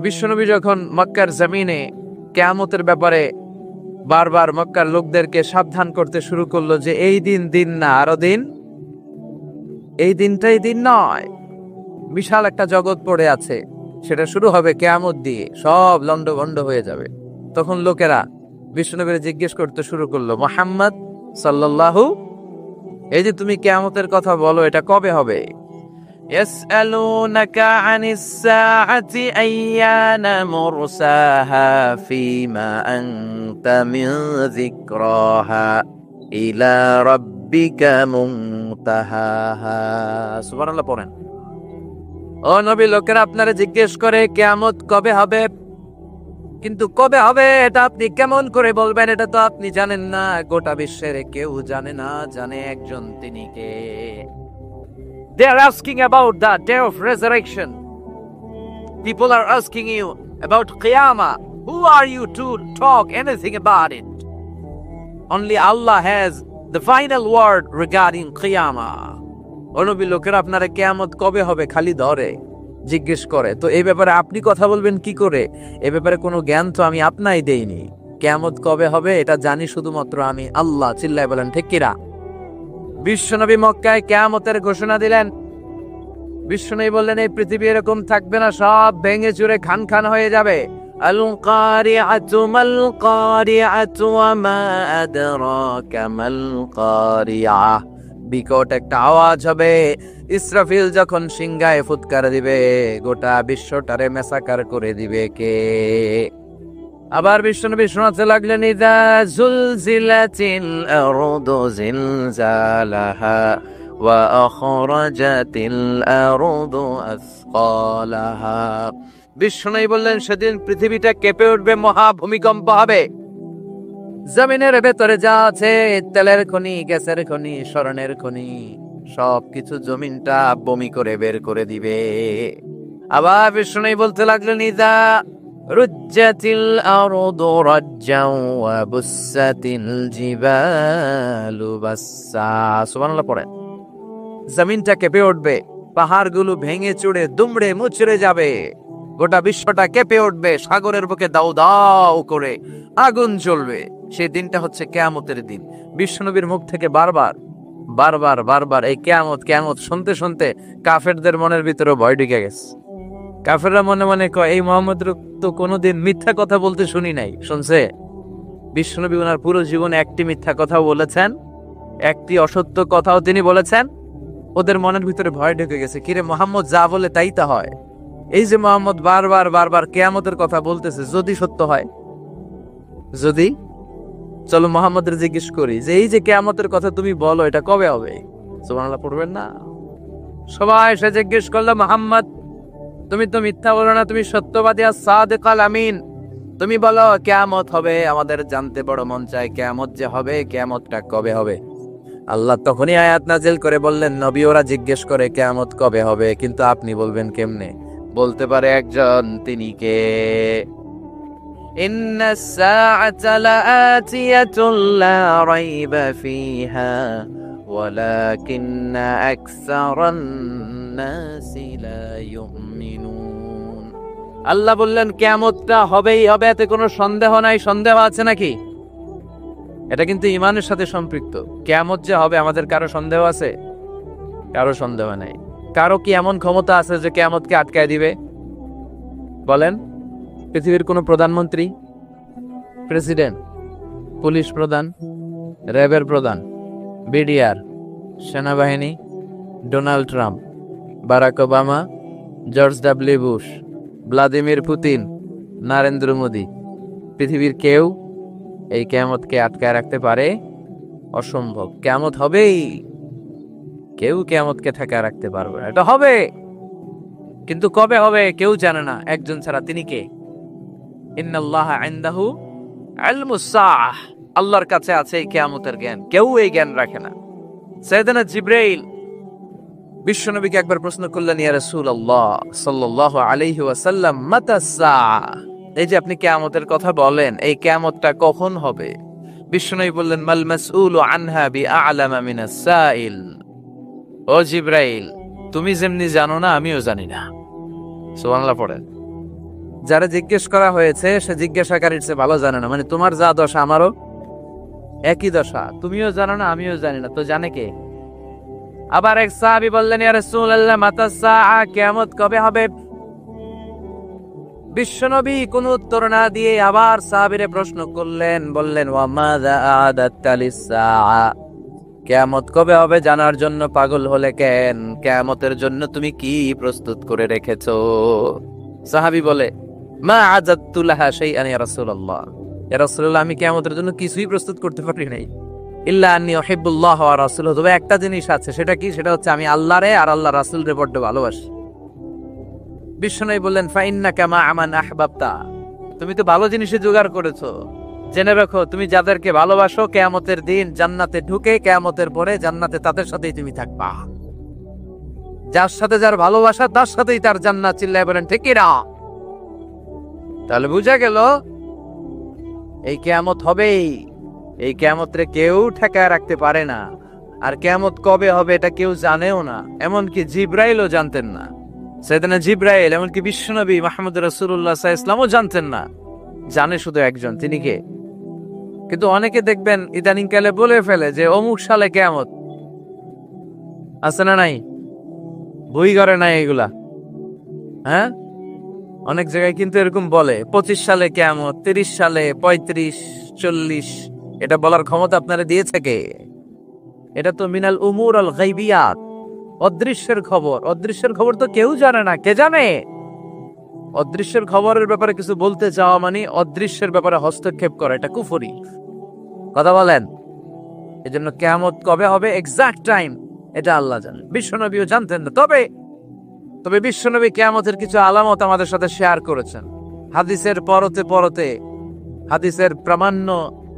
বিশ্বনবী যখন মক্কার জমিনে কিয়ামতের ব্যাপারে বারবার মক্কার লোকদেরকে সাবধান করতে শুরু করলো যে এই দিন দিন না, আরো দিন, এই দিনটাই দিন নয়, বিশাল একটা জগৎ পড়ে আছে, সেটা শুরু হবে কিয়ামত দিয়ে, সব লন্ডভন্ড হয়ে যাবে। তখন লোকেরা বিশ্বনবীর জিজ্ঞেস করতে শুরু করলো, মুহাম্মদ সাল্লাল্লাহু, এই যে তুমি কিয়ামতের কথা বলো, এটা কবে হবে? ইয়াসআলুনাকা আনিস সাআতি আইয়ানা মুরসাহা ফীমা আনতা মিন যিকরাহা ইলা রাব্বিকা মুনতাহাহা। সুবহানাল্লাহ পড়েন। ও নবী, লোকেরা আপনারা জিজ্ঞেস করে কিয়ামত কবে হবে, কিন্তু কবে হবে এটা আপনি কেমন করে বলবেন? এটা তো আপনি জানেন না, গোটা বিশ্বের কেউ জানে না, জানে একজন, তিনি কে? They are asking about the day of resurrection. People are asking you about Qiyamah. Who are you to talk anything about it? Only Allah has the final word regarding Qiyamah. অনবী, লোকেরা আপনারা কিয়ামত কবে হবে খালি ধরে জিজ্ঞেস করে, তো এই ব্যাপারে আপনি কথা বলবেন কি করে? এই ব্যাপারে কোনো জ্ঞান তো আমি আপনাই দেইনি। কিয়ামত কবে হবে এটা জানি শুধুমাত্র আমি আল্লাহ। চিল্লায় বলেন ঠিক কিনা? বিশ্বনবী মক্কায় কিয়ামতের ঘোষণা দিলেন। বিশ্বনবী বললেন, এই পৃথিবী এরকম থাকবে না, সব ভেঙে চুরে খান খান হয়ে যাবে। আল কারিআতু মাল কারিআতু ওয়া মা আদরাকা মাল কারিআহ। বিকট একটা আওয়াজ হবে, ইসরাফিল যখন সিংহায় ফুৎকার দিবে, গোটা বিশ্বটারে মেসাকার করে দিবে কে? আবার বিশ্বনবী শোনাতে লাগলেন, ইযা জুলজিলাতিল আরদু জিলজালাহা ওয়া আখরাজাতিল আরদু আসকালাহা। বিশ্বনবী বললেন, সেদিন পৃথিবীটা কেঁপে উঠবে, মহা ভূমিকম্প হবে। জমিনের ভেতরে যা আছে, তেলের খনি, গ্যাসের খনি, স্বর্ণের খনি, সবকিছু জমিনটা বমি করে বের করে দিবে। আবার বিষ্ণু বলতে লাগলেন, ইযা রুজ্জাতিল আরদু রাজ্জাও ওয়া বুসাতিল জিবালু বাসসা। সুবহানাল্লাহ পড়েন। জমিনটা কেঁপে উঠবে, পাহাড়গুলো ভেঙে চুরে দুমড়ে মুচড়ে যাবে, গোটা বিশ্বটা কেঁপে উঠবে, সাগরের বুকে দাউ দাউ করে আগুন জ্বলবে। সেই দিনটা হচ্ছে কিয়ামতের দিন। বিশ্বনবীর মুখ থেকে বারবার বারবার বারবার এই কিয়ামত কিয়ামত শুনতে শুনতে কাফেরদের মনের ভিতরে ভয় ঢুকে গেছে। কাফেররা মনে মনে কয়, এই মুহাম্মদ তো কোনোদিন মিথ্যা কথা বলতে শুনি নাই। শুনছে? বিশ্বনবী ওনার পুরো জীবনে একটি মিথ্যা কথাও বলেছেন, একটি অসত্য কথাও তিনি বলেছেন। ওদের মনের ভিতরে ভয় ঢুকে গেছে, কিরে মুহাম্মদ যা বলে তাই তা হয়। এই যে মুহাম্মদ বারবার বারবার কিয়ামতের কথা বলতেছে, যদি সত্য হয়, যদি, চলো মুহাম্মদের জিজ্ঞেস করি যে এই যে কিয়ামতের কথা তুমি বলো, এটা কবে হবে? সুবহানাল্লাহ পড়বেন না? সবাই এসে জিজ্ঞেস করলো, মুহাম্মদ তুমি তো মিথ্যা বলো না, তুমি সত্যবাদী আর সাদিকাল আমিন, তুমি বলো কিয়ামত হবে, আমাদের জানতে বড় মন চায় কিয়ামত যে হবে, কিয়ামতটা কবে হবে? আল্লাহ তখনই আয়াত নাজিল করে বললেন, নবী ওরা জিজ্ঞেস করে কিয়ামত কবে হবে, কিন্তু আপনি বলবেন কেমনে? বলতে পারে একজন, তিনি কে? ইন্নাস সাআতা লাআতিয়াতুন লা রাইবা ফিহা ওয়ালাকিন্না আকসারান নাসি লা ইউমিনুন। আল্লাহ বললেন কিয়ামতটা হবেই হবে, এতে কোনো সন্দেহ নাই। সন্দেহ আছে নাকি? এটা কিন্তু ঈমানের সাথে সম্পৃক্ত। কিয়ামত যে হবে, আমাদের কারো সন্দেহ আছে? কারো সন্দেহ নাই। কারো কি এমন ক্ষমতা আছে যে কিয়ামতকে আটকায় দিবে? বলেন। পৃথিবীর কোন প্রধানমন্ত্রী, প্রেসিডেন্ট, পুলিশ প্রধান, র্যাবের প্রধান, বিডিআর, সেনাবাহিনী, Donald Trump, Barack Obama, George W Bush, Vladimir Putin, Narendra Modi, পৃথিবীর কেউ এই কিয়ামতকে আটকায় রাখতে পারে? অসম্ভব। কিয়ামত হবেই, কেউ কিয়ামতকে ঠেকায় রাখতে পারবে না। এটা হবে, কিন্তু কবে হবে কেউ জানে না, একজন ছাড়া। তিনি কে? ইন্নাল্লাহা ইনদাহু ইলমুস সাআহ। আল্লাহর কাছে আছে এই কিয়ামতের জ্ঞান, কেউ এই জ্ঞান রাখে না। সাইয়েদনা জিবরাইল বিশ্বনবীকে একবার প্রশ্ন করলেন, ইয়া রাসূলুল্লাহ সাল্লাল্লাহু আলাইহি ওয়াসাল্লাম, মাতাস সাআহ, এই যে আপনি কিয়ামতের কথা বলেন, এই কিয়ামতটা কখন হবে? বিশ্বনবী বললেন, মাল মাসউলু আনহা বিআ'লামা মিনাস সাইল। ও জিবরাইল, তুমি যেমনি জানো না, আমিও জানি না। সুবহানাল্লাহ পড়েন। যারা জিজ্ঞেস করা হয়েছে সে জিজ্ঞাসাকারীর চেয়ে ভালো জানে না, মানে তোমার যা দশা আমারও একই দশা, তুমিও জানো না আমিও জানি না, তো জানে কে? আবার এক সাহাবী বললেন, ইয়া রাসূলুল্লাহ মাতা সাআ, কিয়ামত কবে হবে? বিশ্বনবী কোনো উত্তর না দিয়ে আবার সাহাবীরে প্রশ্ন করলেন, বললেন ওয়া মাযা আ'দাত্তা লিস-সাআ, কিয়ামত কবে হবে জানার জন্য পাগল হলে কেন? কিয়ামতের জন্য তুমি কি প্রস্তুত করে রেখেছো? সাহাবী বলে, মা আ'দাত্তু লাহা শাইআন ইয়া রাসূলুল্লাহ, ইয়া রাসূলুল্লাহ আমি কিয়ামতের জন্য কিছুই প্রস্তুত করতে পারি নাই, ইল্লা আন্নী উহিব্বুল্লাহ ওয়া রাসূলুহু, তবে একটা জিনিস আছে, সেটা কি? সেটা হচ্ছে আমি আল্লাহরে আর আল্লাহর রাসূলরে বড় ভালোবাসি। বিশ্বনবী বললেন, ফাইন্নাকা মা আমান আহবাবতা, তুমি তো ভালো জিনিসে জোগাড় করেছো, জেনে রাখো তুমি যাদেরকে ভালোবাসো কিয়ামতের দিন জান্নাতে ঢুকে কিয়ামতের পরে জান্নাতে তাদের সাথেই তুমি থাকবা। যার সাথে যার ভালোবাসা তার সাথেই তার জান্নাত। চিল্লায় বলেন ঠিক কি না? তাহলে বুঝা গেল এই কিয়ামত হবেই, এই কিয়ামতরে কেউ ঠেকায় রাখতে পারে না। আর কিয়ামত কবে হবে এটা কেউ জানেও না, এমনকি জিবরাইলও জানতেন না। সাইয়েদনা জিবরাইল, এমনকি বিশ্বনবী মুহাম্মদ রাসূলুল্লাহ সাল্লাল্লাহু আলাইহি ওয়াসাল্লামও জানতেন না, জানে শুধু একজন, তিনি কে? কিন্তু অনেকে দেখবেন ইদানিং কালে বলে ফেলে যে অমুক সালে কিয়ামত, আছে না নাই? বই করে নাই এগুলা, হ্যাঁ? অনেক জায়গায় কিন্তু এরকম বলে 25 সালে কিয়ামত, 30 সালে, 35, 40, এটা বলার ক্ষমতা আপনারা দিয়েছে কে? এটা তো মিনাল উমুর আল গায়বিয়াত, অদৃশ্যের খবর। অদৃশ্যের খবর তো কেউ জানে না, কে জানে? অদৃশ্যের খবরের ব্যাপারে কিছু বলতে চাওয়া মানে অদৃশ্যের ব্যাপারে হস্তক্ষেপ করা, এটা কুফরি। কথা বলেন। এজন্য কিয়ামত কবে হবে এক্সাক্ট টাইম এটা আল্লাহ জানেন, বিশ্বনবীও জানতেন না। তবে বিশ্বনবী কিয়ামতের কিছু আলামত আমাদের সাথে শেয়ার করেছেন। হাদিসের পরতে হাদিসের প্রামাণ্য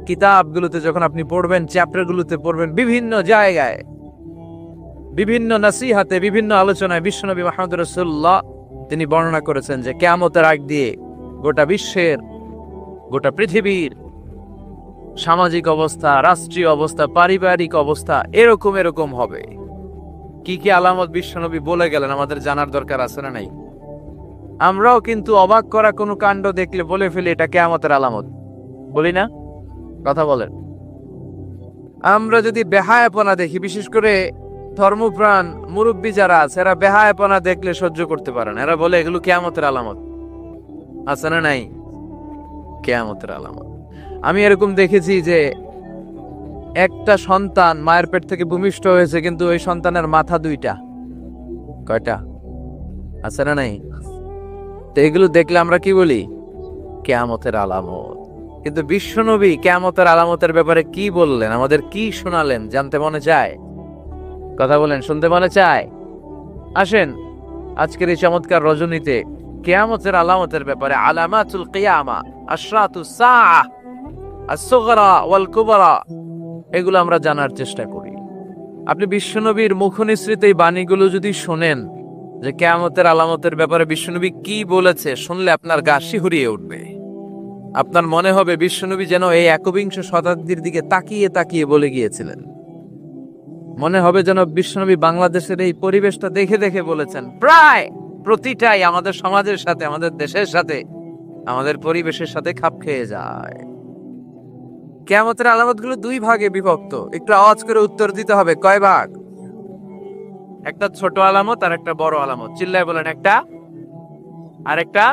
কিতাবগুলোতে যখন আপনি পড়বেন, চ্যাপ্টারগুলোতে পড়বেন, বিভিন্ন জায়গায়, বিভিন্ন নসিহাতে, বিভিন্ন আলোচনায় বিশ্বনবী মুহাম্মদ রাসূলুল্লাহ তিনি বর্ণনা করেছেন যে কিয়ামতের আগ দিয়ে গোটা বিশ্বের, গোটা পৃথিবীর সামাজিক অবস্থা, রাষ্ট্রীয় অবস্থা, পারিবারিক অবস্থা এরকম হবে। কি কি আলামত বিশ্বনবী বলে গেলেন আমাদের জানার দরকার আছে না নাই? আমরাও কিন্তু অবাক করা কোনো কাণ্ড দেখলে বলে ফেলি এটা কিয়ামতের আলামত, বলি না? কথা বলেন। আমরা যদি বেহায়াপনা দেখি, বিশেষ করে ধর্মপ্রাণ মুরব্বী যারা আছে, এরা বেহায়াপনা দেখলে সহ্য করতে পারে না, এরা বলে এগুলো কিয়ামতের আলামত, আছে না নাই? কিয়ামতের আলামত। আমি এরকম দেখেছি যে একটা সন্তান মায়ের পেট থেকে ভূমিষ্ঠ হয়েছে, কিন্তু ওই সন্তানের মাথা দুইটা। কয়টা? আছে না নাই? তো এগুলো দেখলে আমরা কি বলি? কিয়ামতের আলামত। কিন্তু বিশ্বনবী কিয়ামতের আলামতের ব্যাপারে কি বললেন, আমাদের কি শোনালেন, জানতে মনে চায়? কথা বলেন, শুনতে মনে চায়? আসেন আজকের এই চমৎকার রজনীতে কিয়ামতের আলামতের ব্যাপারে, আলামাতুল কিয়ামা, আশরাতুস সাআ, আস-সুগরা ওয়াল কুবরা, এগুলো আমরা জানার চেষ্টা করি। আপনি বিশ্বনবীর মুখনিসৃত এই বাণীগুলো যদি শোনেন যে কিয়ামতের আলামতের ব্যাপারে বিশ্বনবী কি বলেছে, শুনলে আপনার গা শিহরিয়ে উঠবে। আপনার মনে হবে বিশ্বনবী যেন এই একবিংশ শতাব্দীর দিকে তাকিয়ে তাকিয়ে বলে গিয়েছিলেন। মনে হবে যেন বিশ্বনবী বাংলাদেশের এই পরিবেশটা দেখে দেখে বলেছেন। প্রায় প্রতিটাই আমাদের সমাজের সাথে, আমাদের দেশের সাথে, আমাদের পরিবেশের সাথে খাপ খেয়ে যায়। কিয়ামতের আলামতগুলো দুই ভাগে বিভক্ত। একটু আওয়াজ করে উত্তর দিতে হবে, কয় ভাগ? একটা ছোট আলামত আর একটা বড় আলামত। চিল্লায় বলেন একটা, আরেকটা,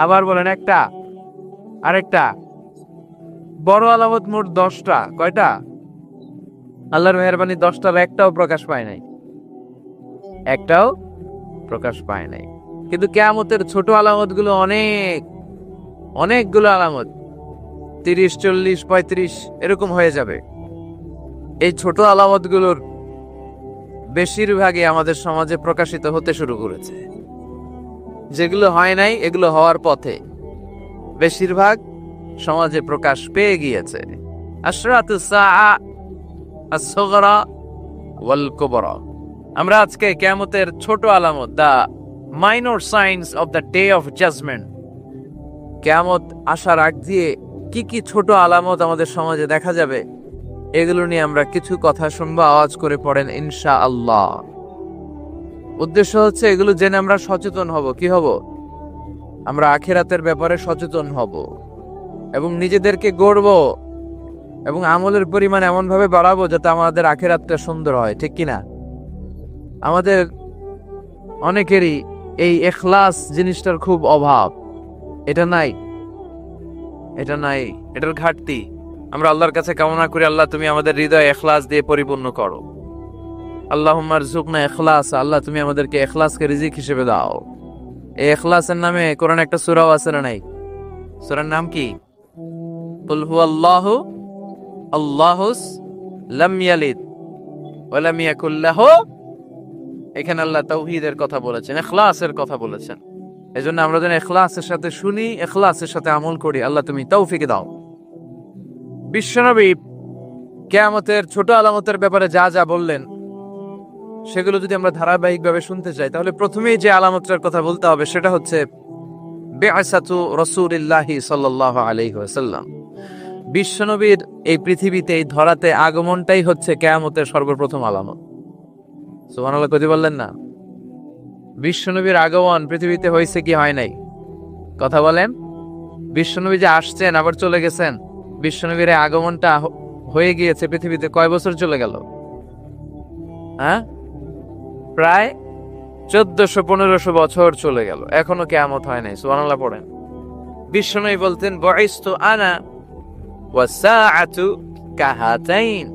আবার বলেন একটা, আরেকটা। বড় আলামত মোট 10টা। কয়টা? আল্লাহর মেহেরবানি 10টার একটাও প্রকাশ পায় নাই, একটাও প্রকাশ পায় নাই। কিন্তু কিয়ামতের ছোট আলামতগুলো অনেকগুলো আলামত, 30, 40, 35 এরকম হয়ে যাবে। এই ছোট আলামতগুলোর বেশিরভাগই আমাদের সমাজে প্রকাশিত হতে শুরু করেছে। যেগুলো হয় নাই এগুলো হওয়ার পথে, বেশিরভাগ সমাজে প্রকাশ পেয়ে গিয়েছে। আশরাতুস সাআ, আস-সুগরা ওয়াল কুবরা। আমরা আজকে কিয়ামতের ছোট আলামত, the minor signs of the day of judgment, কিয়ামত আসার আগ দিয়ে কি কি ছোট আলামত আমাদের সমাজে দেখা যাবে, এগুলো নিয়ে আমরা কিছু কথা শুনবো। আওয়াজ করে পড়েন ইনশাআল্লাহ। উদ্দেশ্য হচ্ছে এগুলো জেনে আমরা সচেতন হব। কি হব? আমরা আখিরাতের ব্যাপারে সচেতন হব এবং নিজেদেরকে গড়ব এবং আমলের পরিমাণ এমন ভাবে বাড়াবো যাতে আমাদের আখিরাতটা সুন্দর হয়, ঠিক কিনা? আমাদের অনেকেরই এই ইখলাস জিনিসটার খুব অভাব। এটা নাই, এটার ঘাটতি। আমরা আল্লাহর কাছে কামনা করি, আল্লাহ তুমি আমাদের হৃদয় ইখলাস দিয়ে পরিপূর্ণ করো। আল্লাহুম্মা রযুকনা ইখলাস, আল্লাহ তুমি আমাদেরকে ইখলাসকে রিজিক হিসেবে দাও। এই ইখলাসের নামে কোরআনে একটা সূরাও আছে না নাই? সূরার নাম কি? কুল হুয়াল্লাহু আল্লাহুস লাম ইয়ালিদ ওয়া লাম ইয়াকুল লাহু। এখানে আল্লাহ তাওহীদের কথা বলেছেন, ইখলাসের কথা বলেছেন। এজন্য আমরা যেন ইখলাসের সাথে শুনি, ইখলাসের সাথে আমল করি। আল্লাহ তুমি তৌফিক দাও। বিশ্বনবী কিয়ামতের ছোট আলামতের ব্যাপারে যা যা বললেন সেগুলো যদি আমরা ধারাবাহিকভাবে শুনতে চাই, তাহলে প্রথমেই যে আলামতটার কথা বলতে হবে সেটা হচ্ছে বিআসাতু রাসূলিল্লাহি সাল্লাল্লাহু আলাইহি ওয়াসাল্লাম। বিশ্বনবীর এই পৃথিবীতে, এই ধরাতে আগমনটাই হচ্ছে কিয়ামতের সর্বপ্রথম আলামত। সুবহানাল্লাহ কই বললেন না? বিশ্বনবীর আগমন পৃথিবীতে হয়েছে কি হয় নাই? কথা বলেন। বিশ্বনবী যে আসছেন আবার চলে গেছেন, বিশ্বনবীর আগমনটা হয়ে গিয়েছে পৃথিবীতে কয় বছর চলে গেল? হ্যাঁ, প্রায় 1400-1500 বছর চলে গেল, এখনো কিয়ামত হয় নাই। সুবহানাল্লাহ পড়েন। বিশ্বনবী বলতেন বুইসতু আনা ওয়াসসাআতু কাহাতাইন,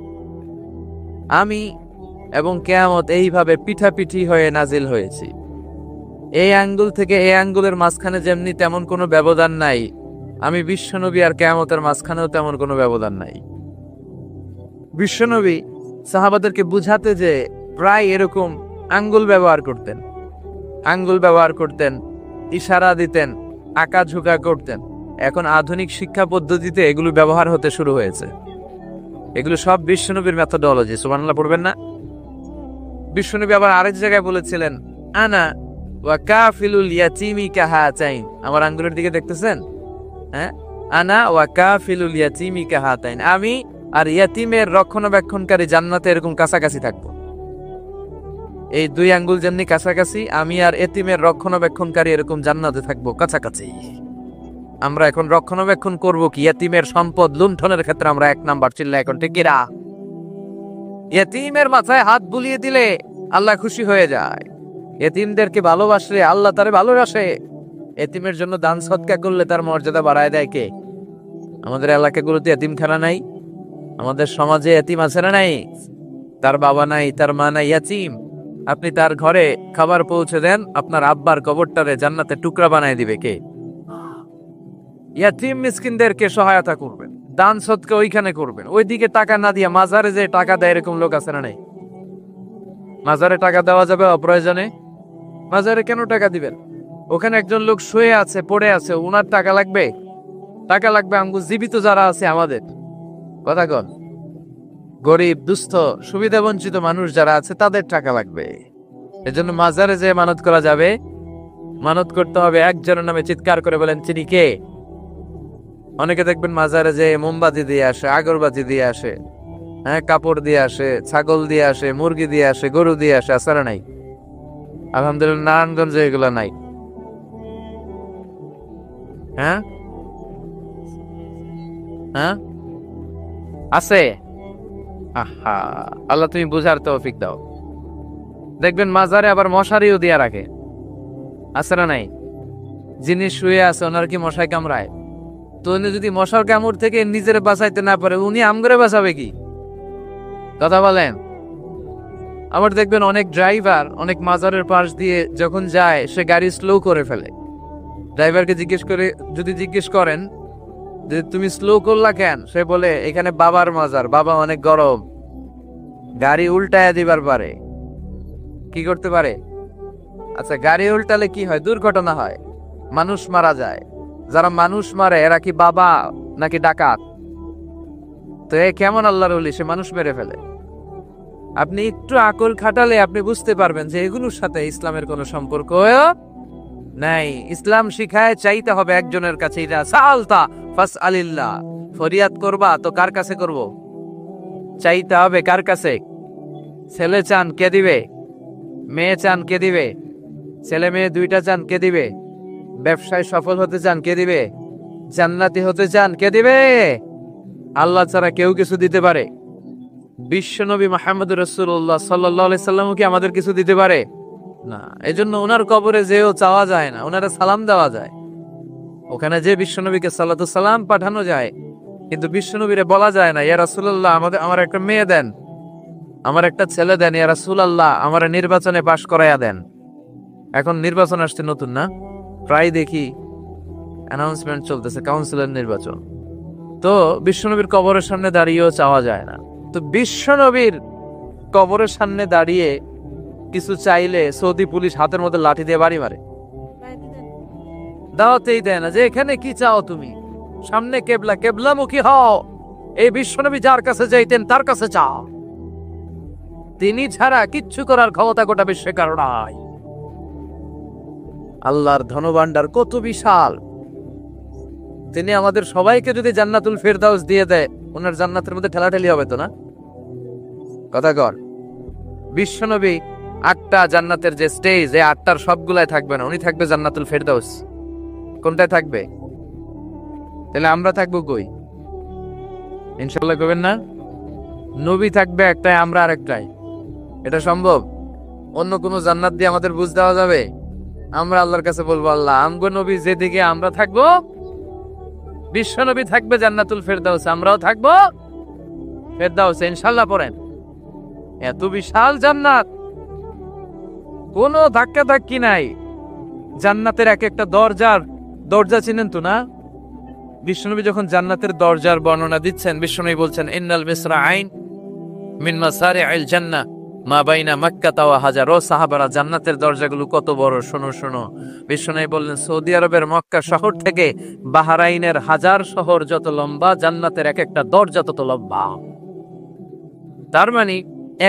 আমি এবং কিয়ামত এইভাবে পিঠাপিঠি হয়ে নাজিল হয়েছি। এই আঙ্গুল থেকে এই আঙ্গুলের মাঝখানে যেমনি তেমন কোনো ব্যবধান নাই, আমি বিশ্বনবী আর কিয়ামতের মাঝখানেও তেমন কোনো ব্যবধান নাই। বিশ্বনবী সাহাবাদেরকে বুঝাতে যে প্রায় এরকম আঙ্গুল ব্যবহার করতেন, ইশারা দিতেন, আঁকা ঝুঁকা করতেন। এখন আধুনিক শিক্ষা পদ্ধতিতে এগুলো ব্যবহার হতে শুরু হয়েছে। এগুলো সব বিশ্বনবীর মেথোডোলজি। সুবহানাল্লাহ পড়বেন না? বিশ্বনবী আবার আরেক জায়গায় বলেছিলেন আনা ওয়া কাফিলুল ইয়াতীমি কাহাতাইন, আমার আঙ্গুলের দিকে দেখতেছেন? হ্যাঁ, আনা ওয়া কাফিলুল ইয়াতীমি কাহাতাইন, আমি আর ইয়াতীমের রক্ষণাবেক্ষণকারী জান্নাতে এরকম কাছাকাছি থাকবো। এই দুই আঙ্গুল যেমনি কাছাকাছি, আমি আর এতিমের রক্ষণাবেক্ষণকারী এরকম জান্নাতে থাকবো কাছাকাছি। আমরা এখন রক্ষণাবেক্ষণ করব কি? ইয়াতীমের সম্পদ লুণ্ঠনের ক্ষেত্রে আমরা 1 নাম্বার। চিল্লা এখন ঠিক কিনা? ইয়াতীমের মাথায় হাত বুলিয়ে দিলে আল্লাহ খুশি হয়ে যায়। এতিমদেরকে ভালোবাসলে আল্লাহ তারে ভালোবাসে। এতিমের জন্য দান সদকা করলে তার মর্যাদা বাড়ায় দেয় কে? আমাদের এলাকাগুলোতে এতিমখানা নাই? আমাদের সমাজে এতিম আছে না নাই? তার বাবা নাই, তার মা নাই, এতিম। আপনি তার ঘরে খাবার পৌঁছে দেন, আপনার আব্বার কবরটারে জান্নাতে টুকরা বানায় দিবে কে? ইয়াতীম মিসকিনদেরকে সহায়তা করবেন, দান সদকা ওইখানে করবেন। ওইদিকে টাকা না দিয়ে মাজারে যে টাকা দেয় এরকম লোক আছে না নাই? মাজারে টাকা দেওয়া যাবে অপ্রয়োজনে? মাজারে কেন টাকা দিবেন? ওখানে একজন লোক শুয়ে আছে, পড়ে আছে, ওনার টাকা লাগবে? টাকা লাগবে আমগো জীবিত যারা আছে আমাদের। কথা কন। গরিব, দুস্থ, সুবিধা বঞ্চিত মানুষ যারা আছে তাদের টাকা লাগবে। এজন্য মাজারে যে মানত করা যাবে, মানত করতে হবে একজনের নামে, চিৎকার করে বলেন তিনি কে? অনেকে দেখবেন মাজারে যে মোমবাতি দিয়ে আসে, আগরবাতি দিয়ে আসে, হ্যাঁ, কাপড় দিয়ে আসে, ছাগল দিয়ে আসে, মুরগি দিয়ে আসে, গরু দিয়ে আসে, আসারা নাই? আলহামদুলিল্লাহ নারায়ণগঞ্জে এগুলা নাই। হ্যাঁ হ্যাঁ আছে। আহা, আল্লাহ তুমি বুঝার তৌফিক দাও। দেখবেন মাজারে আবার মশারিও দিয়া রাখে, আছে না নাই? যিনি শুয়ে আছে ওনার কি মশায় কামড়ায়? তো উনি যদি মশার কামড় থেকে নিজের বাঁচাইতে না পারে, উনি আমগরে বাঁচাবে কি? কথা বলেন। আবার দেখবেন অনেক ড্রাইভার অনেক মাজারের পাশ দিয়ে যখন যায় সে গাড়ি স্লো করে ফেলে। ড্রাইভারকে জিজ্ঞেস করেন যে তুমি স্লো করলা কেন? সে বলে এখানে বাবার মাজার, বাবা অনেক গরম। গাড়ি উল্টায় দিবার পারে। কি করতে পারে? আচ্ছা, গাড়ি উল্টালে কি হয়? দুর্ঘটনা হয়, মানুষ মারা যায়। যারা মানুষ মারে এরা কি বাবা নাকি ডাকাত? তো এ কেমন আল্লাহর ওলি, সে মানুষ মেরে ফেলে। আপনি একটু আকল খাটালে আপনি বুঝতে পারবেন যে এগুলোর সাথে ইসলামের কোনো সম্পর্ক নাই। ইসলাম শিখায় চাইতে হবে একজনের কাছে। ইদা সাআলতা ফাসআলিল্লাহ, ফরিয়াদ করবা তো কার কাছে করব? চাইতে হবে কার কাছে? ছেলে চান কে দিবে? মেয়ে চান কে দিবে? ছেলে মেয়ে দুইটা চান কে দিবে? ব্যবসায় সফল হতে চান, কে দিবে? জান্নাতি হতে চান, কে দিবে? আল্লাহ ছাড়া কেউ কিছু দিতে পারে? বিশ্বনবী মুহাম্মদ রাসূলুল্লাহ সাল্লাল্লাহু আলাইহি সাল্লাম কি আমাদের কিছু দিতে পারে? না। এজন্য ওনার কবরে যেও চাওয়া যায় না, ওনারা সালাম দেওয়া যায়। ওখানে যে বিশ্বনবীকে সাল্লাতু সালাম পাঠানো যায়, কিন্তু বিশ্বনবীরে বলা যায় না, ইয়া রাসূলুল্লাহ আমার একটা মেয়ে দেন, আমার একটা ছেলে দেন, ইয়া রাসূলুল্লাহ আমার নির্বাচনে পাশ করাইয়া দেন। এখন নির্বাচন আসছে নতুন না, প্রায় দেখি অ্যানাউন্সমেন্ট চলতেছে কাউন্সিলর নির্বাচন। তো বিশ্বনবীর কবরের সামনে দাঁড়িয়েও চাওয়া যায় না। তো বিশ্বনবীর কবরের সামনে দাঁড়িয়ে কিছু চাইলে সৌদি পুলিশ হাতের মধ্যে লাঠি দিয়ে বাড়ি মারে, দাওয়াতেই দেয় না যে এখানে কি চাও তুমি, সামনে কেবলা, কেবলামুখী হও। এই বিশ্বনবী যার কাছে যাইতেন তার কাছে চাও, তিনি ছাড়া কিচ্ছু করার ক্ষমতা গোটা বিশ্বে কারো নাই। আল্লাহর ধনভাণ্ডার কত বিশাল, তিনি আমাদের সবাইকে যদি জান্নাতুল ফেরদাউস দিয়ে দেয়, ওনার জান্নাতের মধ্যে ঠেলাঠেলি হবে তো না? কথা কর। বিশ্বনবী 8টা জান্নাতের যে স্টেজ, এই 8টার সবগুলাই থাকবে না, উনি থাকবে জান্নাতুল ফেরদাউস। কোনটায় থাকবে? তাহলে আমরা থাকবো কই? ইনশাআল্লাহ করবেন না? নবী থাকবে একটাই, আমরা আরেকটাই। এটা সম্ভব? অন্য কোনো জান্নাত দিয়ে আমাদের বুঝ দেওয়া যাবে? আমরা আল্লাহর কাছে বলবো, আল্লাহ আমগো নবী যেদিকে আমরা থাকবো, বিশ্বনবী থাকবে জান্নাতুল ফেরদাউস, আমরাও থাকবো ফেরদাউস। ইনশাআল্লাহ পড়েন। এত বিশাল জান্নাত, কোনো ধাক্কা ধাক্কি নাই। জান্নাতের এক একটা দরজা চিনেন তো না? বিশ্বনবী যখন জান্নাতের দরজার বর্ণনা দিচ্ছেন, বিশ্বনবী বলছেন ইন্নাল মিসরাআইন মিন মাসারি'আল জান্নাহ মা বাইনা মাক্কাতা ওয়া হাজার। ও সাহাবারা, জান্নাতের দরজাগুলো কত বড়, শোনো শোনো। বিশ্বনবী বললেন সৌদি আরবের মক্কা শহর থেকে বাহরাইনের হাজার শহর যত লম্বা, জান্নাতের এক একটা দরজা তত লম্বা। তার মানে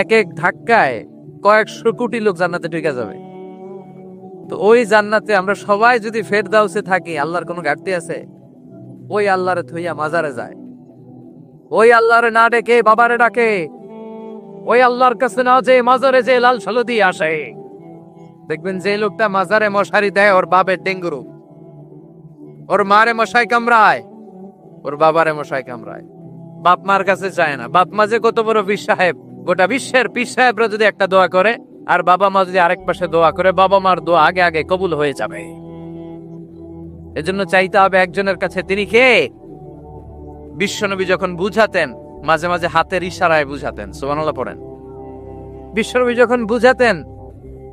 এক এক ধাক্কায় কয়েকশো কোটি লোক জান্নাতে ঢুকে যাবে। তো ওই জান্নাতে আমরা সবাই যদি ফেরদাউসে থাকি, আল্লাহর কোনো ঘাটতি আছে? ওই আল্লাহরে থইয়া মাজারে যায়, ওই আল্লাহরে না ডেকে বাবারে ডাকে, ওই আল্লাহর কাছে না যে মাজারে যে লাল সালো দিয়ে আসে। দেখবেন যে লোকটা মাজারে মশারি দেয়, ওর বাপের ডেঙ্গু রোগ, ওর মারে মশাই কামড়ায়, ওর বাবারে মশাই কামড়ায়। বাপ মার কাছে যায় না। বাপ মা যে কত বড় পীর সাহেব, গোটা বিশ্বের পীর সাহেবরা যদি একটা দোয়া করে আর বাবা মা যদি আরেক পাশে দোয়া করে, বাবা মার দোয়া আগে আগে কবুল হয়ে যাবে। এজন্য চাইতে হবে একজনের কাছে। তিনি কে? বিশ্বনবী যখন বুঝাতেন, মাঝে মাঝে হাতের ইশারায় বুঝাতেন। সুবহানাল্লাহ পড়েন। বিশ্বনবী যখন বুঝাতেন,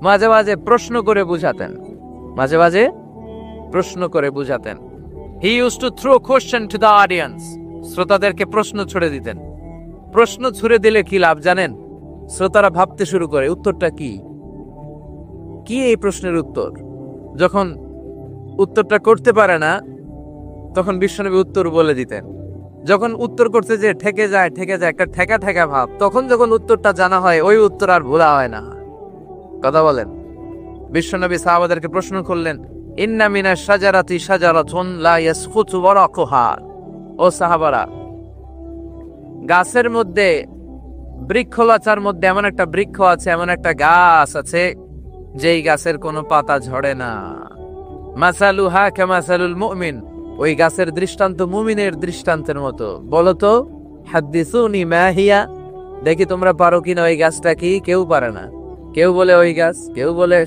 মাঝে মাঝে প্রশ্ন করে বুঝাতেন, মাঝে মাঝে প্রশ্ন করে বুঝাতেন। He used to throw question to the audience. শ্রোতাদেরকে প্রশ্ন ছুড়ে দিতেন। প্রশ্ন ছুড়ে দিলে কি লাভ জানেন? শ্রোতারা ভাবতে শুরু করে উত্তরটা কি, কি এই প্রশ্নের উত্তর। যখন উত্তরটা করতে পারে না, তখন বিশ্বনবী উত্তর বলে দিতেন। যখন উত্তর করতে যে ঠেকে যায় একটা ঠেকা ঠেকা ভাব, তখন যখন উত্তরটা জানা হয়, ওই উত্তর আর ভোলা হয় না। কথা বলেন। বিশ্বনবী সাহাবাদেরকে প্রশ্ন করলেন, ইন্না মিনাশ শাজারাতি শাজারাতুন লা ইয়াসকুতু ওয়ারাকুহা। ও সাহাবারা, গাছের মধ্যে, বৃক্ষলতার মধ্যে এমন একটা বৃক্ষ আছে, এমন একটা গাছ আছে, যেই গাছের কোনো পাতা ঝরে না। মাসালুহা কামাসালুল মুমিন। ওই গাছের দৃষ্টান্ত মুমিনের দৃষ্টান্তের মতো। বলো তো, হাদ্দিসুনি মা হিয়া। দেখি তোমরা পারো কিনা ওই গাছটা কি? কেউ পারে না। কেউ বলে ওই গাছ, কেউ বলে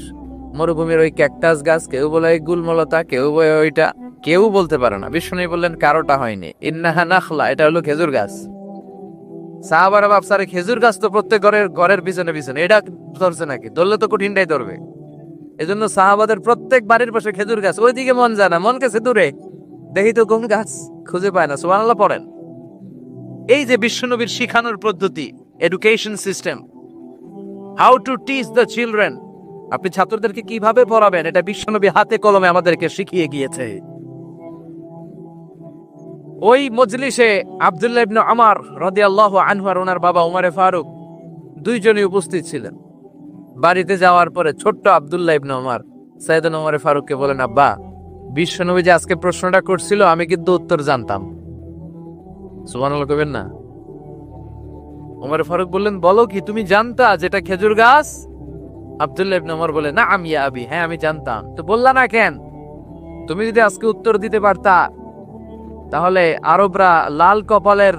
মরুভূমির ওই ক্যাকটাস গাছ, কেউ বলে ওই গুলমলতা, কেউ বলে ওইটা, কেউ বলতে পারে না। বিষ্ণু বললেন কারোটা হয়নি। ইন্নাহা নাখলা, এটা হলো খেজুর গাছ। সাহাবারা ভাবসারে খেজুর গাছ তো প্রত্যেক ঘরের পিছনে পিছনে, এটা ধরছে নাকি? ধরলে তো কঠিনটাই ধরবে। এজন্য সাহাবাদের প্রত্যেক বাড়ির পাশে খেজুর গাছ। ওইদিকে মন যায় না, মন গেছে দূরে, দেখি তো কোন গাছ, খুঁজে পায় না। সুবহানাল্লাহ পড়েন। এই যে বিশ্বনবীর শিখানোর পদ্ধতি, education system, how to teach the children, আপনি ছাত্রদেরকে কিভাবে পড়াবেন, এটা বিশ্বনবী হাতে কলমে আমাদেরকে শিখিয়ে গিয়েছে। ওই মজলিসে আব্দুল্লাহ ইবনে উমর রাদিয়াল্লাহু আনহু আর ওনার বাবা উমরে ফারুক দুইজনই উপস্থিত ছিলেন। বাড়িতে যাওয়ার পরে ছোট্ট আব্দুল্লাহ ইবনে উমর সাইয়েদনা উমরে ফারুককে বলেন, আব্বা, বিশ্বনবী যে আজকে প্রশ্নটা করছিল, আমি কিন্তু উত্তর জানতাম। সুবহানাল্লাহ কইবেন না? উমরে ফারুক বললেন, বলো কি, তুমি জানতা যেটা খেজুর গাছ? আব্দুল্লাহ ইবনে উমর বলে, না আমি আবি, হ্যাঁ আমি জানতাম। তো বললা না কেন? তুমি যদি আজকে উত্তর দিতে পারতা, তাহলে আরবরা লাল কপালের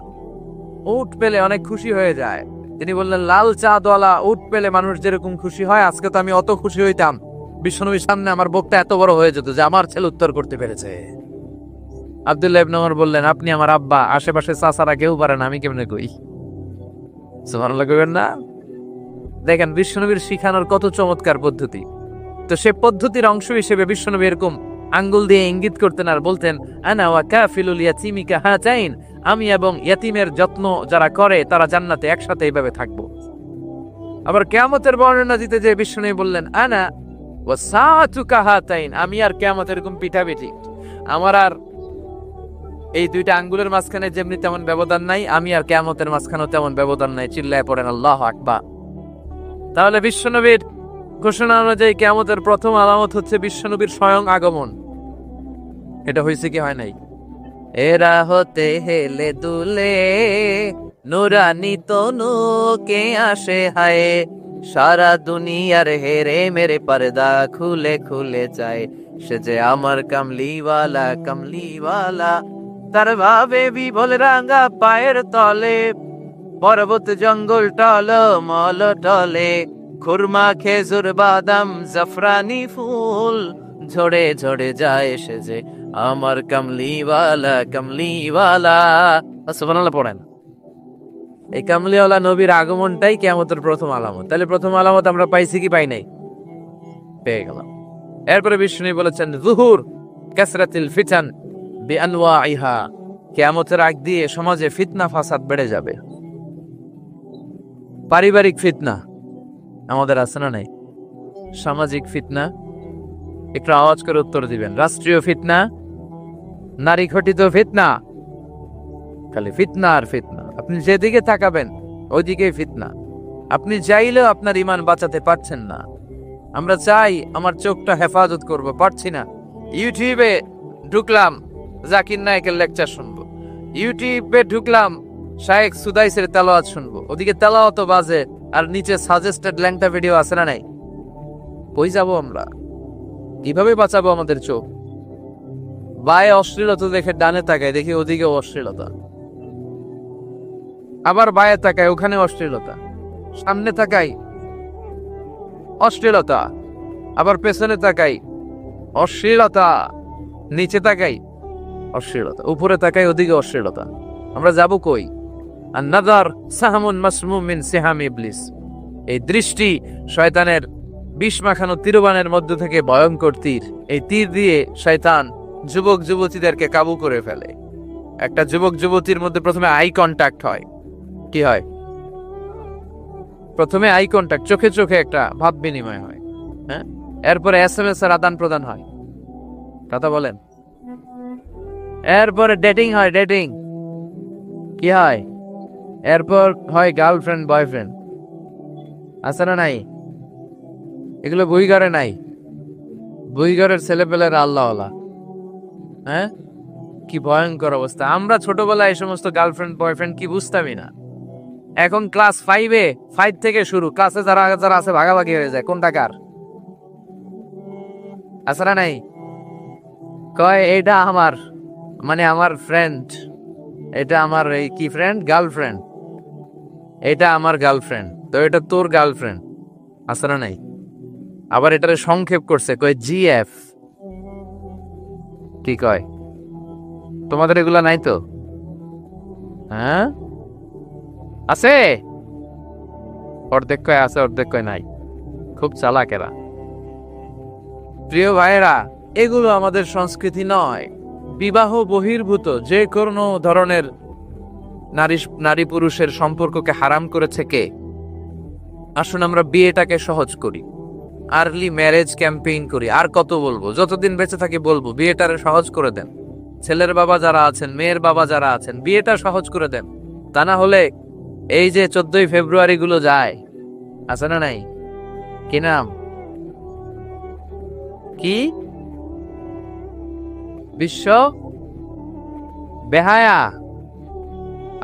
উট পেলে অনেক খুশি হয়ে যায়। তিনি বললেন, লাল চাঁদওয়ালা উট পেলে মানুষ যেরকম খুশি হয়, আজকে তো আমি অত খুশি হইতাম, বিশ্বনবীর সামনে আমার বুকটা এত বড় হয়ে যেত যে আমার ছেলে উত্তর করতে পেরেছে। আব্দুল্লাহ ইবনে ওমর বললেন, আপনি আমার আব্বা, আশেপাশে চাচারা কেউ পারে না, আমি কেমনে কই? সুবহানাল্লাহ কইবেন না? দেখেন বিশ্বনবীর শিখানোর কত চমৎকার পদ্ধতি। তো সে পদ্ধতির অংশ হিসেবে বিশ্বনবী এরকম আঙ্গুল দিয়ে ইঙ্গিত করতেন আর বলতেন, আনা ওয়া কাফিলুল ইয়াতীমি কাহাতাইন, আমি এবং ইয়াতীমের যত্ন যারা করে তারা জান্নাতে একসাথে এইভাবে থাকবো। আবার কিয়ামতের বর্ণনা দিতে যে বিশ্বনবী বললেন, আনা ওয়া সাআতু কাহাতাইন, আমি আর কিয়ামত এরকম পিঠাপিঠি, আমার আর এই দুইটা আঙ্গুলের মাঝখানে যেমনি তেমন ব্যবধান নাই, আমি আর কিয়ামতের মাঝখানেও তেমন ব্যবধান নাই। চিল্লায় পড়েন আল্লাহু আকবার। তাহলে বিশ্বনবীর ঘোষণা অনুযায়ী কিয়ামতের প্রথম আলামত হচ্ছে বিশ্বনবীর স্বয়ং আগমন। এটা হয়েছে কি হয় নাই? এরা হতে হেলে দুলে নুরানি তনুকে আসে হায়, সারা দুনিয়ার হেরে মেরে পর্দা খুলে খুলে যায়, সে যে আমার কামলিওয়ালা কামলিওয়ালা, তার ভাবে বিভোল রাঙা পায়ের তলে, পর্বত জঙ্গল টল মল টলে, খুরমা খেজুর বাদাম জাফরানি ফুল, ঝরে ঝরে যায় সে যে আমার কামলিওয়ালা কামলিওয়ালা। সুবহানাল্লাহ পড়েন। এই কামলিওয়ালা নবীর আগমনটাই কিয়ামতের প্রথম আলামত। তাহলে প্রথম আলামত আমরা পাইছি কি পাই নাই? পেয়ে গেলাম। এরপরে বিষ্ণু বলেছেন, যুহুর কাসরাতিল ফিতান বিআনওয়াইহা, কিয়ামতের আগ দিয়ে সমাজে ফিতনা ফাসাদ বেড়ে যাবে। পারিবারিক ফিতনা আমাদের আছে না নাই? সামাজিক ফিতনা, একটু আওয়াজ করে উত্তর দিবেন। রাষ্ট্রীয় ফিতনা, নারী ঘটিত ফিতনা, খালি ফিতনা আর ফিতনা। আপনি যেদিকে তাকাবেন ওইদিকেই ফিতনা। আপনি চাইলেও আপনার ঈমান বাঁচাতে পারছেন না। আমরা চাই আমার চোখটা হেফাজত করব, পারছি না। ইউটিউবে ঢুকলাম, জাকির নায়েকের লেকচার শুনবো, ইউটিউবে ঢুকলাম, শায়েখ সুদাইসের তেলাওয়াত শুনবো, ওদিকে তেলাওয়াত বাজে আর নিচে সাজেস্টেড ল্যাংটা ভিডিও আছে না নাই? কই যাবো আমরা? কিভাবে বাঁচাবো আমাদের চোখ? বায়ে অশ্লীলতা দেখে ডানে তাকায়, দেখি ওদিকে অশ্লীলতা, আবার বায়ে তাকায়, ওখানে অশ্লীলতা, সামনে তাকাই অশ্লীলতা, আবার পেছনে তাকাই অশ্লীলতা, নিচে তাকাই অশ্লীলতা, উপরে তাকাই ওদিকে অশ্লীলতা। আমরা যাব কই? আন-নাযার সাহমুন মাসমুম মিন সিহাম ইবলিস, এই দৃষ্টি শয়তানের বিষ মাখানো তীরবানের মধ্য থেকে ভয়ঙ্কর তীর। এই তীর দিয়ে শয়তান যুবক যুবতীদেরকে কাবু করে ফেলে। একটা যুবক যুবতীর মধ্যে প্রথমে আই কন্টাক্ট হয়। কি হয়? প্রথমে আই কন্টাক্ট, চোখে চোখে একটা ভাব বিনিময় হয়, হ্যাঁ? এরপরে এসএমএস এর আদান প্রদান হয়, কথা বলেন। এরপরে ডেটিং হয়, ডেটিং কি হয়? এরপর হয় গার্লফ্রেন্ড বয়ফ্রেন্ড, আছে না নাই? এগুলো বইঘরে নাই। বইঘরের ছেলেপেলেরা আল্লাহওয়ালা, হ্যাঁ? কি ভয়ঙ্কর অবস্থা। আমরা ছোটবেলায় এই সমস্ত গার্লফ্রেন্ড বয়ফ্রেন্ড কি বুঝতামই না। এখন ক্লাস 5 থেকে শুরু, ক্লাসে যারা যারা আছে ভাগাভাগি হয়ে যায় কোনটা কার, আছে না নাই? কয় এটা আমার, মানে আমার ফ্রেন্ড, এটা আমার এই কি ফ্রেন্ড, গার্লফ্রেন্ড, এটা আমার গার্লফ্রেন্ড, তো এটা তোর গার্লফ্রেন্ড, আছে না নাই? আবার এটারে সংক্ষেপ করছে, কয় জিএফ। কি কয়? তোমাদের এগুলা নাই তো? হ্যাঁ আছে, অর্ধেক কয় আছে, অর্ধেক কয় নাই। খুব চালাক এরা। প্রিয় ভাইয়েরা, এগুলো আমাদের সংস্কৃতি নয়। বিবাহ বহির্ভূত যে কোনো ধরনের নারী পুরুষের সম্পর্ককে হারাম করেছে কে? আসুন আমরা বিয়েটাকে সহজ করি, আর্লি ম্যারেজ ক্যাম্পেইন করি। আর কত বলবো? যতদিন বেঁচে থাকি বলবো, বিয়েটারে সহজ করে দেন। ছেলের বাবা যারা আছেন, মেয়ের বাবা যারা আছেন, বিয়েটা সহজ করে দেন। তা না হলে এই যে 14ই ফেব্রুয়ারি গুলো যায়, আছে না নাই? কি নাম, কি বিশ্ব বেহায়া,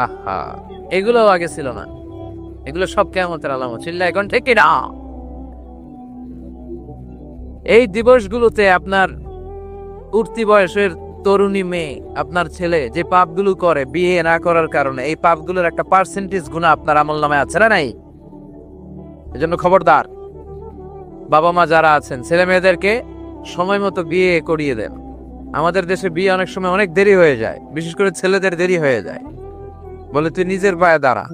আহা, এগুলো আগে ছিল না। এগুলো সব কিয়ামতের আলামত। চিল্লা এখন ঠিক না? এই দিবসগুলোতে আপনার উঠতি বয়সের তরুণী মেয়ে, আপনার ছেলে যে পাপগুলো করে বিয়ে না করার কারণে, এই পাপগুলোর একটা পার্সেন্টেজ গুনাহ আপনার আমলনামায় আছে না নাই? এজন্য খবরদার, বাবা মা যারা আছেন ছেলে মেয়েদেরকে সময় মতো বিয়ে করিয়ে দেন। আমাদের দেশে বিয়ে অনেক সময় অনেক দেরি হয়ে যায়, বিশেষ করে ছেলেদের দেরি হয়ে যায়। বলে তুই নিজের পায়ে দাঁড়া।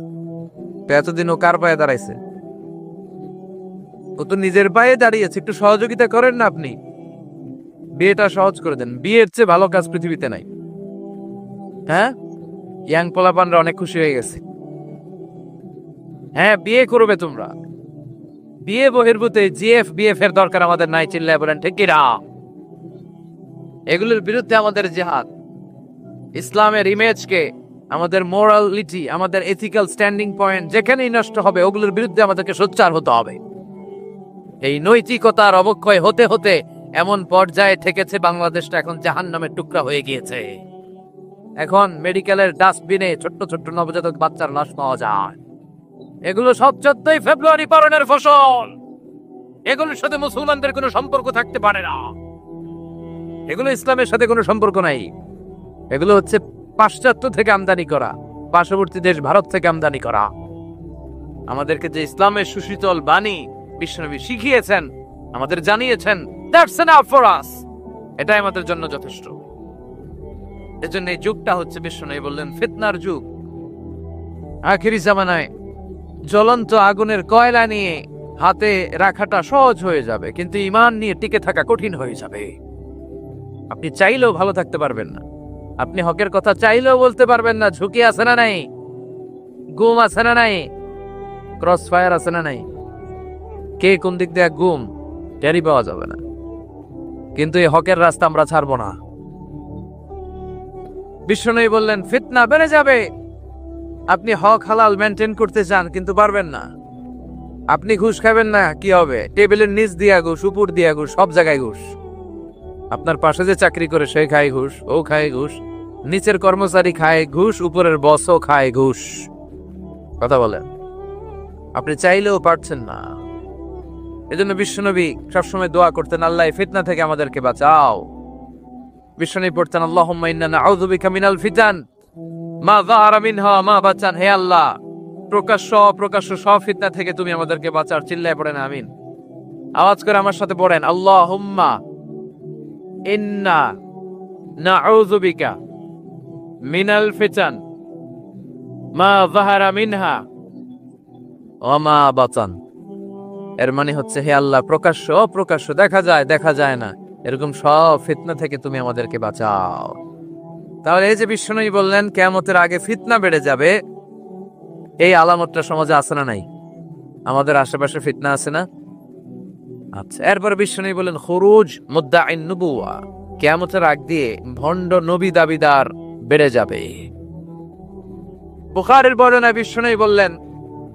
তো এতদিন ও কার পায়ে দাঁড়াইছে? ও তো নিজের পায়ে দাঁড়িয়েছে, একটু সহযোগিতা করেন না আপনি, বিয়েটা সহজ করে দেন। বিয়ের চেয়ে ভালো কাজ পৃথিবীতে নাই। হ্যাঁ, ইয়াং পোলাপানরা অনেক খুশি হয়ে গেছে। হ্যাঁ, বিয়ে করবে তোমরা। বিয়ে বহির্ভূতে জিএফ বিএফ এর দরকার আমাদের নাই। চিল্লায় বলেন ঠিক কি না? এগুলোর বিরুদ্ধে আমাদের জিহাদ। ইসলামের ইমেজকে, আমাদের মোরালিটি, আমাদের এথিক্যাল স্ট্যান্ডিং পয়েন্ট যেখানেই নষ্ট হবে, ওগুলোর বিরুদ্ধে আমাদেরকে সোচ্চার হতে হবে। এই নৈতিকতার অবক্ষয় হতে হতে এমন পর্যায়ে ঠেকেছে বাংলাদেশটা এখন জাহান্নামের টুকরা হয়ে গিয়েছে। এখন মেডিকেলের ডাস্টবিনে ছোট্ট ছোট্ট নবজাতক বাচ্চার লাশ পাওয়া যায়। এগুলো সব 14 ফেব্রুয়ারি পালনের ফসল। এগুলোর সাথে মুসলমানদের কোনো সম্পর্ক থাকতে পারে না। এগুলো ইসলামের সাথে কোনো সম্পর্ক নাই। এগুলো হচ্ছে পাশ্চাত্য থেকে আমদানি করা, পার্শ্ববর্তী দেশ ভারত থেকে আমদানি করা। আমাদেরকে যে ইসলামের সুশীতল বাণী বিশ্বনবী শিখিয়েছেন, আমাদের জানিয়েছেন, দ্যাটস এনাফ ফর আস। এটাই আমাদের জন্য যথেষ্ট। এজন্য এই যুগটা হচ্ছে, বিশ্বনবী বললেন, ফিতনার যুগ। আখিরি জামানায় জ্বলন্ত আগুনের কয়লা নিয়ে হাতে রাখাটা সহজ হয়ে যাবে, কিন্তু ঈমান নিয়ে টিকে থাকা কঠিন হয়ে যাবে। আপনি চাইলেও ভালো থাকতে পারবেন না, আপনি হকের কথা চাইলেও বলতে পারবেন না। ঝুঁকি আছে না নাই? গুম আছে না নাই? ক্রস ফায়ার আছে না নাই? কে কোন দিক দিয়ে গুম টেরি পাওয়া যাবে না। কিন্তু এই হকের রাস্তা আমরা ছাড়বো না। বিশ্বনবী বললেন, ফিতনা বেড়ে যাবে। আপনি হক হালাল মেনটেন করতে চান কিন্তু পারবেন না। আপনি ঘুষ খাবেন না, কি হবে? টেবিলের নিচ দিয়া ঘুষ, উপর দিয়া ঘুষ, সব জায়গায় ঘুষ। আপনার পাশে যে চাকরি করে সে খায় ঘুষ, ও খায় ঘুষ, নিচের কর্মচারী খায় ঘুষ, উপরের বসও খায় ঘুষ। কথা বলেন, আপনি চাইলেও পারছেন না। এজন্য বিশ্বনবী সবসময় দোয়া করতেন, আল্লাহ ফিতনা থেকে আমাদেরকে বাঁচাও। বিশ্বনবী পড়তেন, আল্লাহুম্মা ইন্না নাউযু বিকা মিনাল ফিতান মা যাহারা মিনহা মা বাচান। হে আল্লাহ, প্রকাশ্য অপ্রকাশ্য সব ফিতনা থেকে তুমি আমাদেরকে বাঁচাও। চিল্লায় পড়েন আমিন। আওয়াজ করে আমার সাথে পড়েন, আল্লাহুম্মা ইন্না নাউযু বিকা মিনাল ফিতান মা যাহারা মিনহা ওয়া মা বাচান। এর মানে হচ্ছে, হে আল্লাহ, প্রকাশ্য অপ্রকাশ্য, দেখা যায় দেখা যায় না, এরকম সব ফিতনা থেকে তুমি আমাদেরকে বাঁচাও। তাহলে এই যে বিশ্বনবী বললেন কিয়ামতের আগে ফিতনা বেড়ে যাবে, এই আলামতটা সমাজে আছে না নাই? আমাদের আশেপাশে ফিতনা আছে না? আচ্ছা, এরপর বিশ্বনবী বললেন, খুরুজ মুদ্দাঈন নুবুওয়া, কিয়ামতের আগ দিয়ে ভণ্ড নবী দাবিদার বেড়ে যাবে। বুখারীর বর্ণনায় বিশ্বনবী বললেন,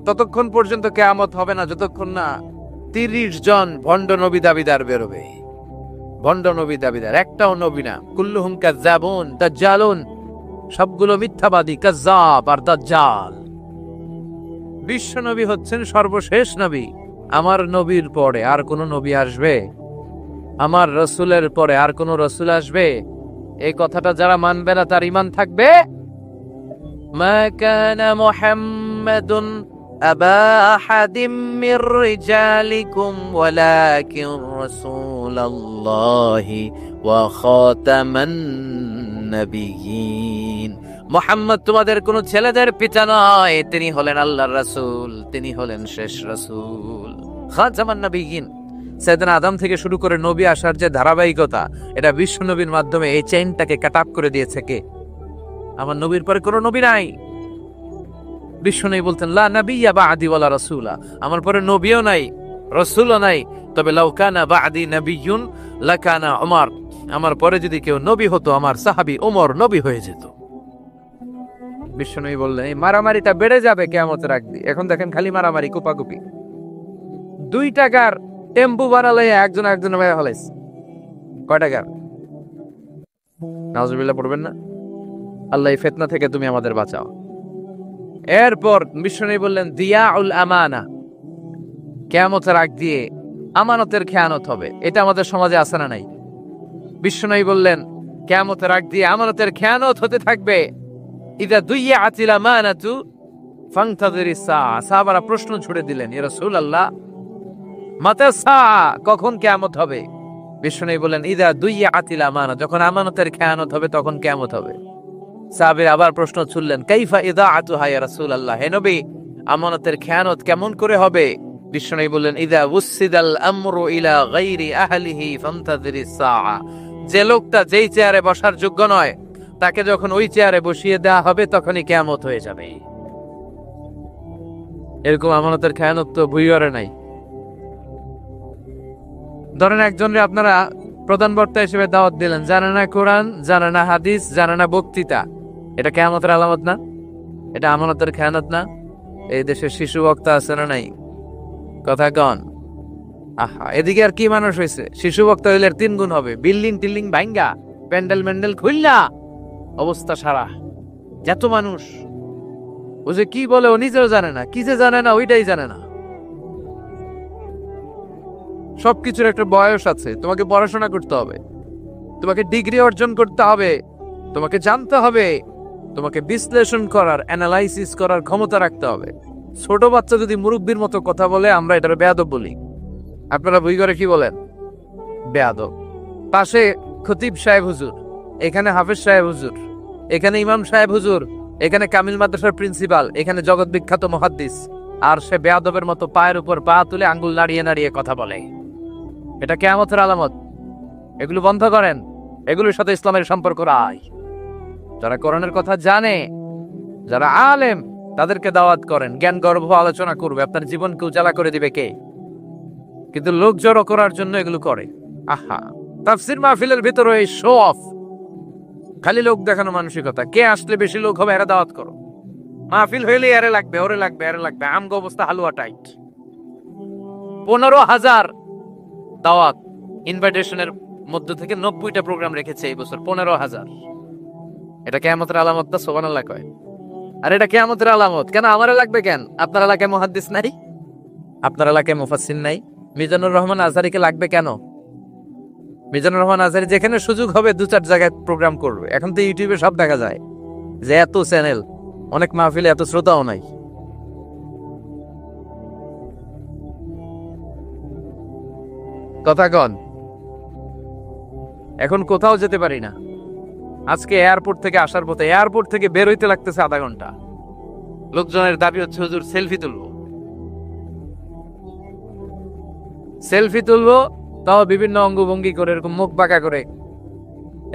ততক্ষণ পর্যন্ত কিয়ামত হবে না যতক্ষণ না 30 জন ভণ্ড নবী দাবিদার বেরোবে। ভণ্ড নবী দাবিদার, একটাও নবী না। কুল্লুহুম কাজ্জাবুন দাজ্জালুন, সবগুলো মিথ্যাবাদী, কাজ্জাব আর দাজ্জাল। বিশ্ব নবী হচ্ছেন সর্বশেষ নবী। আমার নবীর পরে আর কোন নবী আসবে? আমার রসুলের পরে আর কোন রসুল আসবে? এই কথাটা যারা মানবে না তার ঈমান থাকবে। মা কানা মুহাম্মাদুন আবা আহাদিম মির রিজালিকুম ওয়ালাকিন রাসূলুল্লাহি ওয়া খাতামান নাবিয়্যিন। মুহাম্মদ তোমাদের কোন ছেলেদের পিতা নয়, তিনি হলেন আল্লাহর রাসূল, তিনি হলেন শেষ রাসূল, খাতামান নাবিয়্যিন। সাইয়েদনা আদম থেকে শুরু করে নবী আসার যে ধারাবাহিকতা, এটা বিশ্ব নবীর মাধ্যমে এই চেইনটাকে কাট আপ করে দিয়েছে কে? আমার নবীর পরে কোনো নবী নাই। বিশ্বনবী বলতেন, লা নাবিয়্যা বা'দি ওয়ালা রাসূলা, আমার পরে নবীও নাই, রাসূলও নাই, তবে লাউ কানা বা'দি নাবিয়্যুন লাকানা উমর, আমার পরে যদি কেউ নবী হতো আমার সাহাবী ওমর নবী হয়ে যেত। বিশ্বনবী বললেন, এই মারামারিটা বেড়ে যাবে কিয়ামতের আগ দিয়ে। এখন দেখেন খালি মারামারি, কোপাকুপি। 2 টাকার টেম্পু বানালে একজন একজনের ভাই হলাইছে। কয় টাকার? নাউজুবিল্লাহ পড়বেন না? আল্লাহ এই ফিতনা থেকে তুমি আমাদের বাঁচাও। এরপর বিশ্বনবী বললেন, দিয়াউল আমানা, কিয়ামতের আগ দিয়ে আমানতের খেয়ানত হবে। এটা আমাদের সমাজে আছে না নাই? বিশ্বনবী বললেন কিয়ামতের আগ দিয়ে আমানতের খেয়ানত হতে থাকবে। ইদা দুইয়াতিল আমানাতু ফান্তাযিরিস সাআ। সাহাবারা প্রশ্ন ছুড়ে দিলেন, ইয়া রাসূলুল্লাহ মাতা সাআ, কখন কিয়ামত হবে? বিশ্বনবী বললেন ইদা দুইয়াতিল আমানা, যখন আমানতের খেয়ানত হবে তখন কিয়ামত হবে। সাহাবীরা আবার প্রশ্ন ছুড়লেন, কাইফা ইদাআতুহা ইয়া রাসূলুল্লাহ, হে নবী আমানতের খেয়ানত কেমন করে হবে? বিশ্বনবী বললেন ইদা উসসিদাল আমরু ইলা গায়রি আহলিহি ফান্তাযিরিস সাআ, যে লোকটা যেই চেয়ারে বসার যোগ্য নয় তাকে যখন ওই চেয়ারে বসিয়ে দেওয়া হবে তখনই কিয়ামত হয়ে যাবে। এরকম আমানতের খেয়ানত তো ভুইয়ারে নাই। ধরেন একজনরে আপনারা প্রধান বক্তা হিসেবে দাওয়াত দিলেন, জানে না কোরআন, জানে না হাদিস, জানে না বক্তৃতা, এটা কিয়ামতের আলামত না? এটা আমানতের খেয়ানত না? এই দেশে শিশু বক্তা আছে না নাই? কথা কন। আহা, এদিকে আর কি মানুষ হয়েছে, শিশু বক্তা হইলে 3 গুণ হবে, বিল্ডিং টিল্ডিং ভাঙ্গা, প্যান্ডেল ম্যান্ডেল খুললা, অবস্থা সারা। যত মানুষ, ও যে কি বলে ও নিজেও জানে না, কি যে জানে না ওইটাই জানে না। সবকিছুর একটা বয়স আছে। তোমাকে পড়াশোনা করতে হবে, তোমাকে ডিগ্রি অর্জন করতে হবে, তোমাকে জানতে হবে, তোমাকে বিশ্লেষণ করার, অ্যানালাইসিস করার ক্ষমতা রাখতে হবে। ছোট বাচ্চা যদি মুরব্বির মতো কথা বলে আমরা এটার বেয়াদব বলি। আপনারা বই করে কি বলেন? বেয়াদব। পাশে খতিব সাহেব হুজুর, এখানে হাফেজ সাহেব হুজুর, এখানে ইমাম সাহেব হুজুর, এখানে কামিল মাদ্রাসার প্রিন্সিপাল, এখানে জগৎ বিখ্যাত মুহাদ্দিস, আর সে বেয়াদবের মতো পায়ের উপর পা তুলে আঙ্গুল নাড়িয়ে নাড়িয়ে কথা বলে। এটা কিয়ামতের আলামত। এগুলো বন্ধ করেন, এগুলোর সাথে ইসলামের সম্পর্ক রাই। যারা কোরআনের কথা জানে, যারা আলেম, তাদেরকে দাওয়াত করেন, জ্ঞান গর্ভ আলোচনা করবে, আপনার জীবনকে উজালা করে দিবে কে? কিন্তু লোক জড়ো করার জন্য এগুলো করে। আহা, তাফসির মাহফিলের ভিতরে এই শো অফ, খালি লোক দেখানো মানসিকতা। কে আসলে বেশি লোক হবে এরা দাওয়াত করো। মাহফিল হইলে এরে লাগবে, ওরে লাগবে, এরে লাগবে। আমগো অবস্থা হালুয়া টাইট। 15,000 দাওয়াত ইনভাইটেশনের মধ্য থেকে 90টা প্রোগ্রাম রেখেছে এই বছর। 15,000। এটা কিয়ামতের আলামত না? সুবহানাল্লাহ কয়। আর এটা কিয়ামতের আলামত কেন? আমারে লাগবে কেন? আপনার এলাকায় মুহাদ্দিস নাই? আপনার এলাকায় মুফাসসির নাই? মিজানুর রহমান আজহারীকে লাগবে কেন? মিজানুর রহমান আজহারী যেখানে সুযোগ হবে 2-4 জায়গায় প্রোগ্রাম করবে। এখন তো ইউটিউবে সব দেখা যায় যে এত চ্যানেল, অনেক মাহফিলে এত শ্রোতাও নাই। কথা কন। এখন কোথাও যেতে পারি না। আজকে এয়ারপোর্ট থেকে আসার পথে, এয়ারপোর্ট থেকে বের হইতে লাগতেছে আধা ঘন্টা। লোকজনের দাবি হচ্ছে হুজুর সেলফি তুলবো, সেলফি তুলবো, তাও বিভিন্ন অঙ্গভঙ্গি করে, এরকম মুখ বাঁকা করে,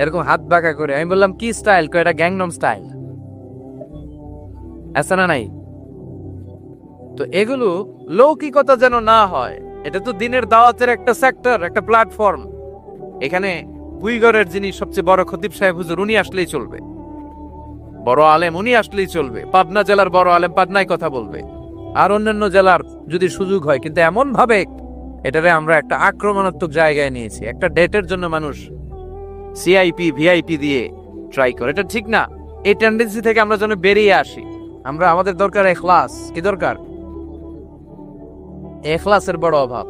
এরকম হাত বাঁকা করে। আমি বললাম কি স্টাইল? এটা গ্যাংনম স্টাইল। আছে না নাই? তো এগুলো লৌকিকতা যেন না হয়। এটা তো দিনের দাওয়াতের একটা সেক্টর, একটা প্ল্যাটফর্ম। এখানে বুইগরের যিনি সবচেয়ে বড় খতিব সাহেব হুজুর, উনি আসলেই চলবে। বড় আলেম উনি আসলেই চলবে। পাবনা জেলার বড় আলেম পাবনায় কথা বলবে, আর অন্যান্য জেলার যদি সুযোগ হয়। কিন্তু এমন ভাবে এটারে আমরা একটা আক্রমণাত্মক জায়গায় নিয়েছি। একটা ডেটের জন্য মানুষ সিআইপি ভিআইপি দিয়ে ট্রাই করে, এটা ঠিক না। এই টেন্ডেন্সি থেকে আমরা যেন বেরিয়ে আসি। আমরা, আমাদের দরকার ইখলাস। কি দরকার? ইখলাসের বড় অভাব।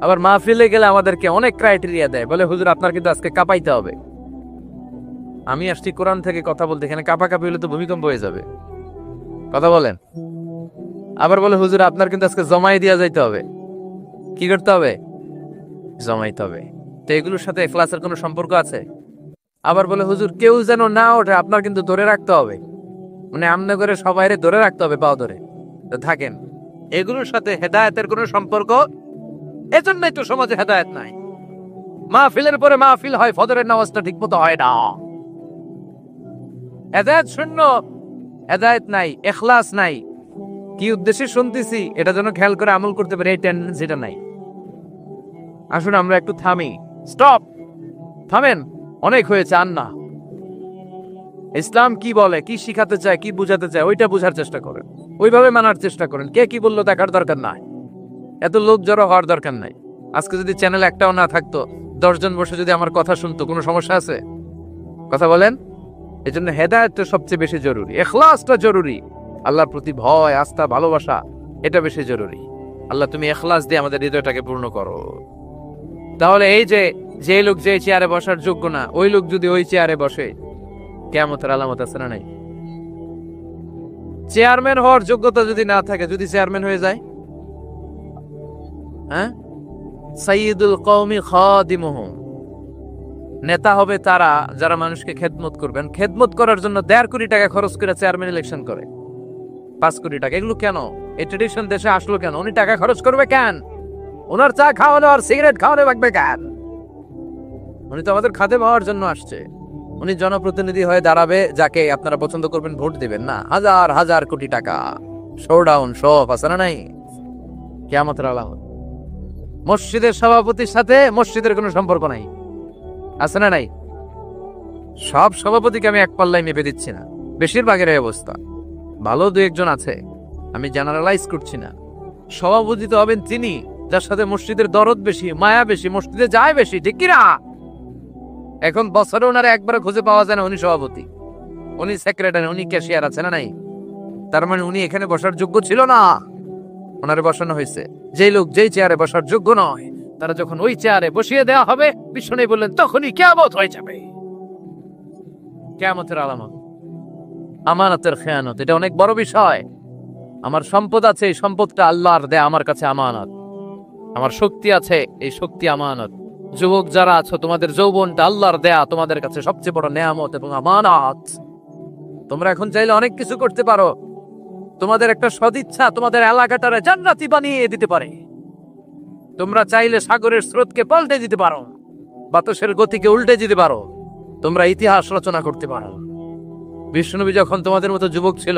আবার মাহফিলে গেলে আমাদেরকে অনেক ক্রাইটেরিয়া দেয়, বলে হুজুর আপনার কিন্তু আজকে কাঁপাইতে হবে। আমি আসছি কোরআন থেকে কথা বলতে, এখানে কাঁপাকাঁপি হলে তো ভূমিকম্প হয়ে যাবে। কথা বলেন। আবার বলে হুজুর আপনার কিন্তু আজকে জমাই দিয়া যাইতে হবে। কি করতে হবে? জমাইতে হবে। তো এগুলোর সাথে ইখলাসের কোনো সম্পর্ক আছে? আবার বলে হুজুর কেউ যেন না ওঠে, আপনার কিন্তু ধরে রাখতে হবে, মানে আমনে করে সবাইরে ধরে রাখতে হবে পাও ধরে। তো থাকেন, এগুলোর সাথে হেদায়েতের কোনো সম্পর্ক। এজন্যই তো সমাজে হেদায়েত নাই। মাহফিলের পরে মাহফিল হয়, ফজরের নামাজটা ঠিক মতো হয় না। হেদায়েত শূন্য, হেদায়েত নাই, ইখলাস নাই। কি উদ্দেশ্যে শুনতেছি এটা যেন খেয়াল করে আমল করতে পারে, এই টেন্ডেন্সিটা নাই। আসুন আমরা একটু থামি। স্টপ, থামেন, অনেক হয়েছে। আর না, ইসলাম কি বলে, কি শিখাতে চায়, কি বুঝাতে চায়, ওইটা বুঝার চেষ্টা করেন, ওইভাবে মানার চেষ্টা করেন। কে কি বললো দেখার দরকার নাই, এত লোক জড়ো হওয়ার দরকার নাই। আজকে যদি চ্যানেল একটাও না থাকতো, 10 জন বসে যদি আমার কথা শুনতো, কোনো সমস্যা আছে? কথা বলেন। এই জন্য হেদায়েতটা সবচেয়ে বেশি জরুরি, ইখলাসটা জরুরি, আল্লাহর প্রতি ভয়, আস্থা, ভালোবাসা, এটা বেশি জরুরি। আল্লাহ তুমি ইখলাস দিয়ে আমাদের হৃদয়টাকে পূর্ণ করো। তাহলে এই যে যে লোক যে চেয়ারে বসার যোগ্য না, ওই লোক যদি ওই চেয়ারে বসে, কিয়ামতের আলামত আছে না নাই? চেয়ারম্যান হওয়ার যোগ্যতা যদি না থাকে, যদি চেয়ারম্যান হয়ে যায়, হ্যাঁ, সাইয়্যিদুল কওমি খাদিমুহুম, নেতা হবে তারা যারা মানুষকে খেদমত করবেন। খেদমত করার জন্য 1.5 কোটি টাকা খরচ করে চেয়ারম্যান ইলেকশন করে, 5 কোটি টাকা। এগুলো কেন? এই ট্রেডিশন দেশে আসলো কেন? উনি টাকা খরচ করবে কেন? ওনার চা খাওয়ানো আর সিগারেট খাওয়ানো লাগবে কেন? উনি তো আমাদের খাদেম হওয়ার জন্য আসছে। উনি জনপ্রতিনিধি হয়ে দাঁড়াবে, যাকে আপনারা পছন্দ করবেন ভোট দিবেন না। হাজার হাজার কোটি টাকা, শোডাউন, সব আছে না নাই? কিয়ামতের আলামত। মসজিদের সভাপতির সাথে মসজিদের কোনো সম্পর্ক নাই, আছে না নাই? সব সভাপতিকে আমি এক পাল্লায় মেপে দিচ্ছি না, বেশিরভাগের এই অবস্থা। ভালো 2-1 জন আছে, আমি জেনারেলাইজ করছি না। সভাপতি তো হবেন তিনি যার সাথে মসজিদের দরদ বেশি, মায়া বেশি, মসজিদে যায় বেশি, ঠিক কিনা? এখন বছরে ওনারা একবার খুঁজে পাওয়া যায় না উনি সভাপতি, উনি সেক্রেটারি, উনি ক্যাশিয়ার, আছে না নাই? তার মানে উনি এখানে বসার যোগ্য ছিল না, ওনারে বসানো হয়েছে। যেই লোক যেই চেয়ারে বসার যোগ্য নয়, তারা যখন ওই চেয়ারে বসিয়ে দেওয়া হবে, বিষ্ণু বললেন, তখনই কিয়ামত হয়ে যাবে। কিয়ামতের আলামত আমানতের খেয়ানত, এটা অনেক বড় বিষয়। আমার সম্পদ আছে, এই সম্পদটা আল্লাহর দেয়া, আমার কাছে আমানত। আমার শক্তি আছে, এই শক্তি আমানত। যুবক যারা আছো, তোমাদের যৌবনটা আল্লাহর দেয়া, তোমাদের কাছে সবচেয়ে বড় নেয়ামত এবং আমানত। তোমরা এখন চাইলে অনেক কিছু করতে পারো। তোমাদের একটা সদিচ্ছা তোমাদের এলাকাটারে জান্নাতি বানিয়ে দিতে পারে। তোমরা চাইলে সাগরের স্রোতকে পাল্টে দিতে পারো, বাতাসের গতিকে উল্টে দিতে পারো, তোমরা ইতিহাস রচনা করতে পারো। বিষ্ণুনবী যখন তোমাদের মতো যুবক ছিল,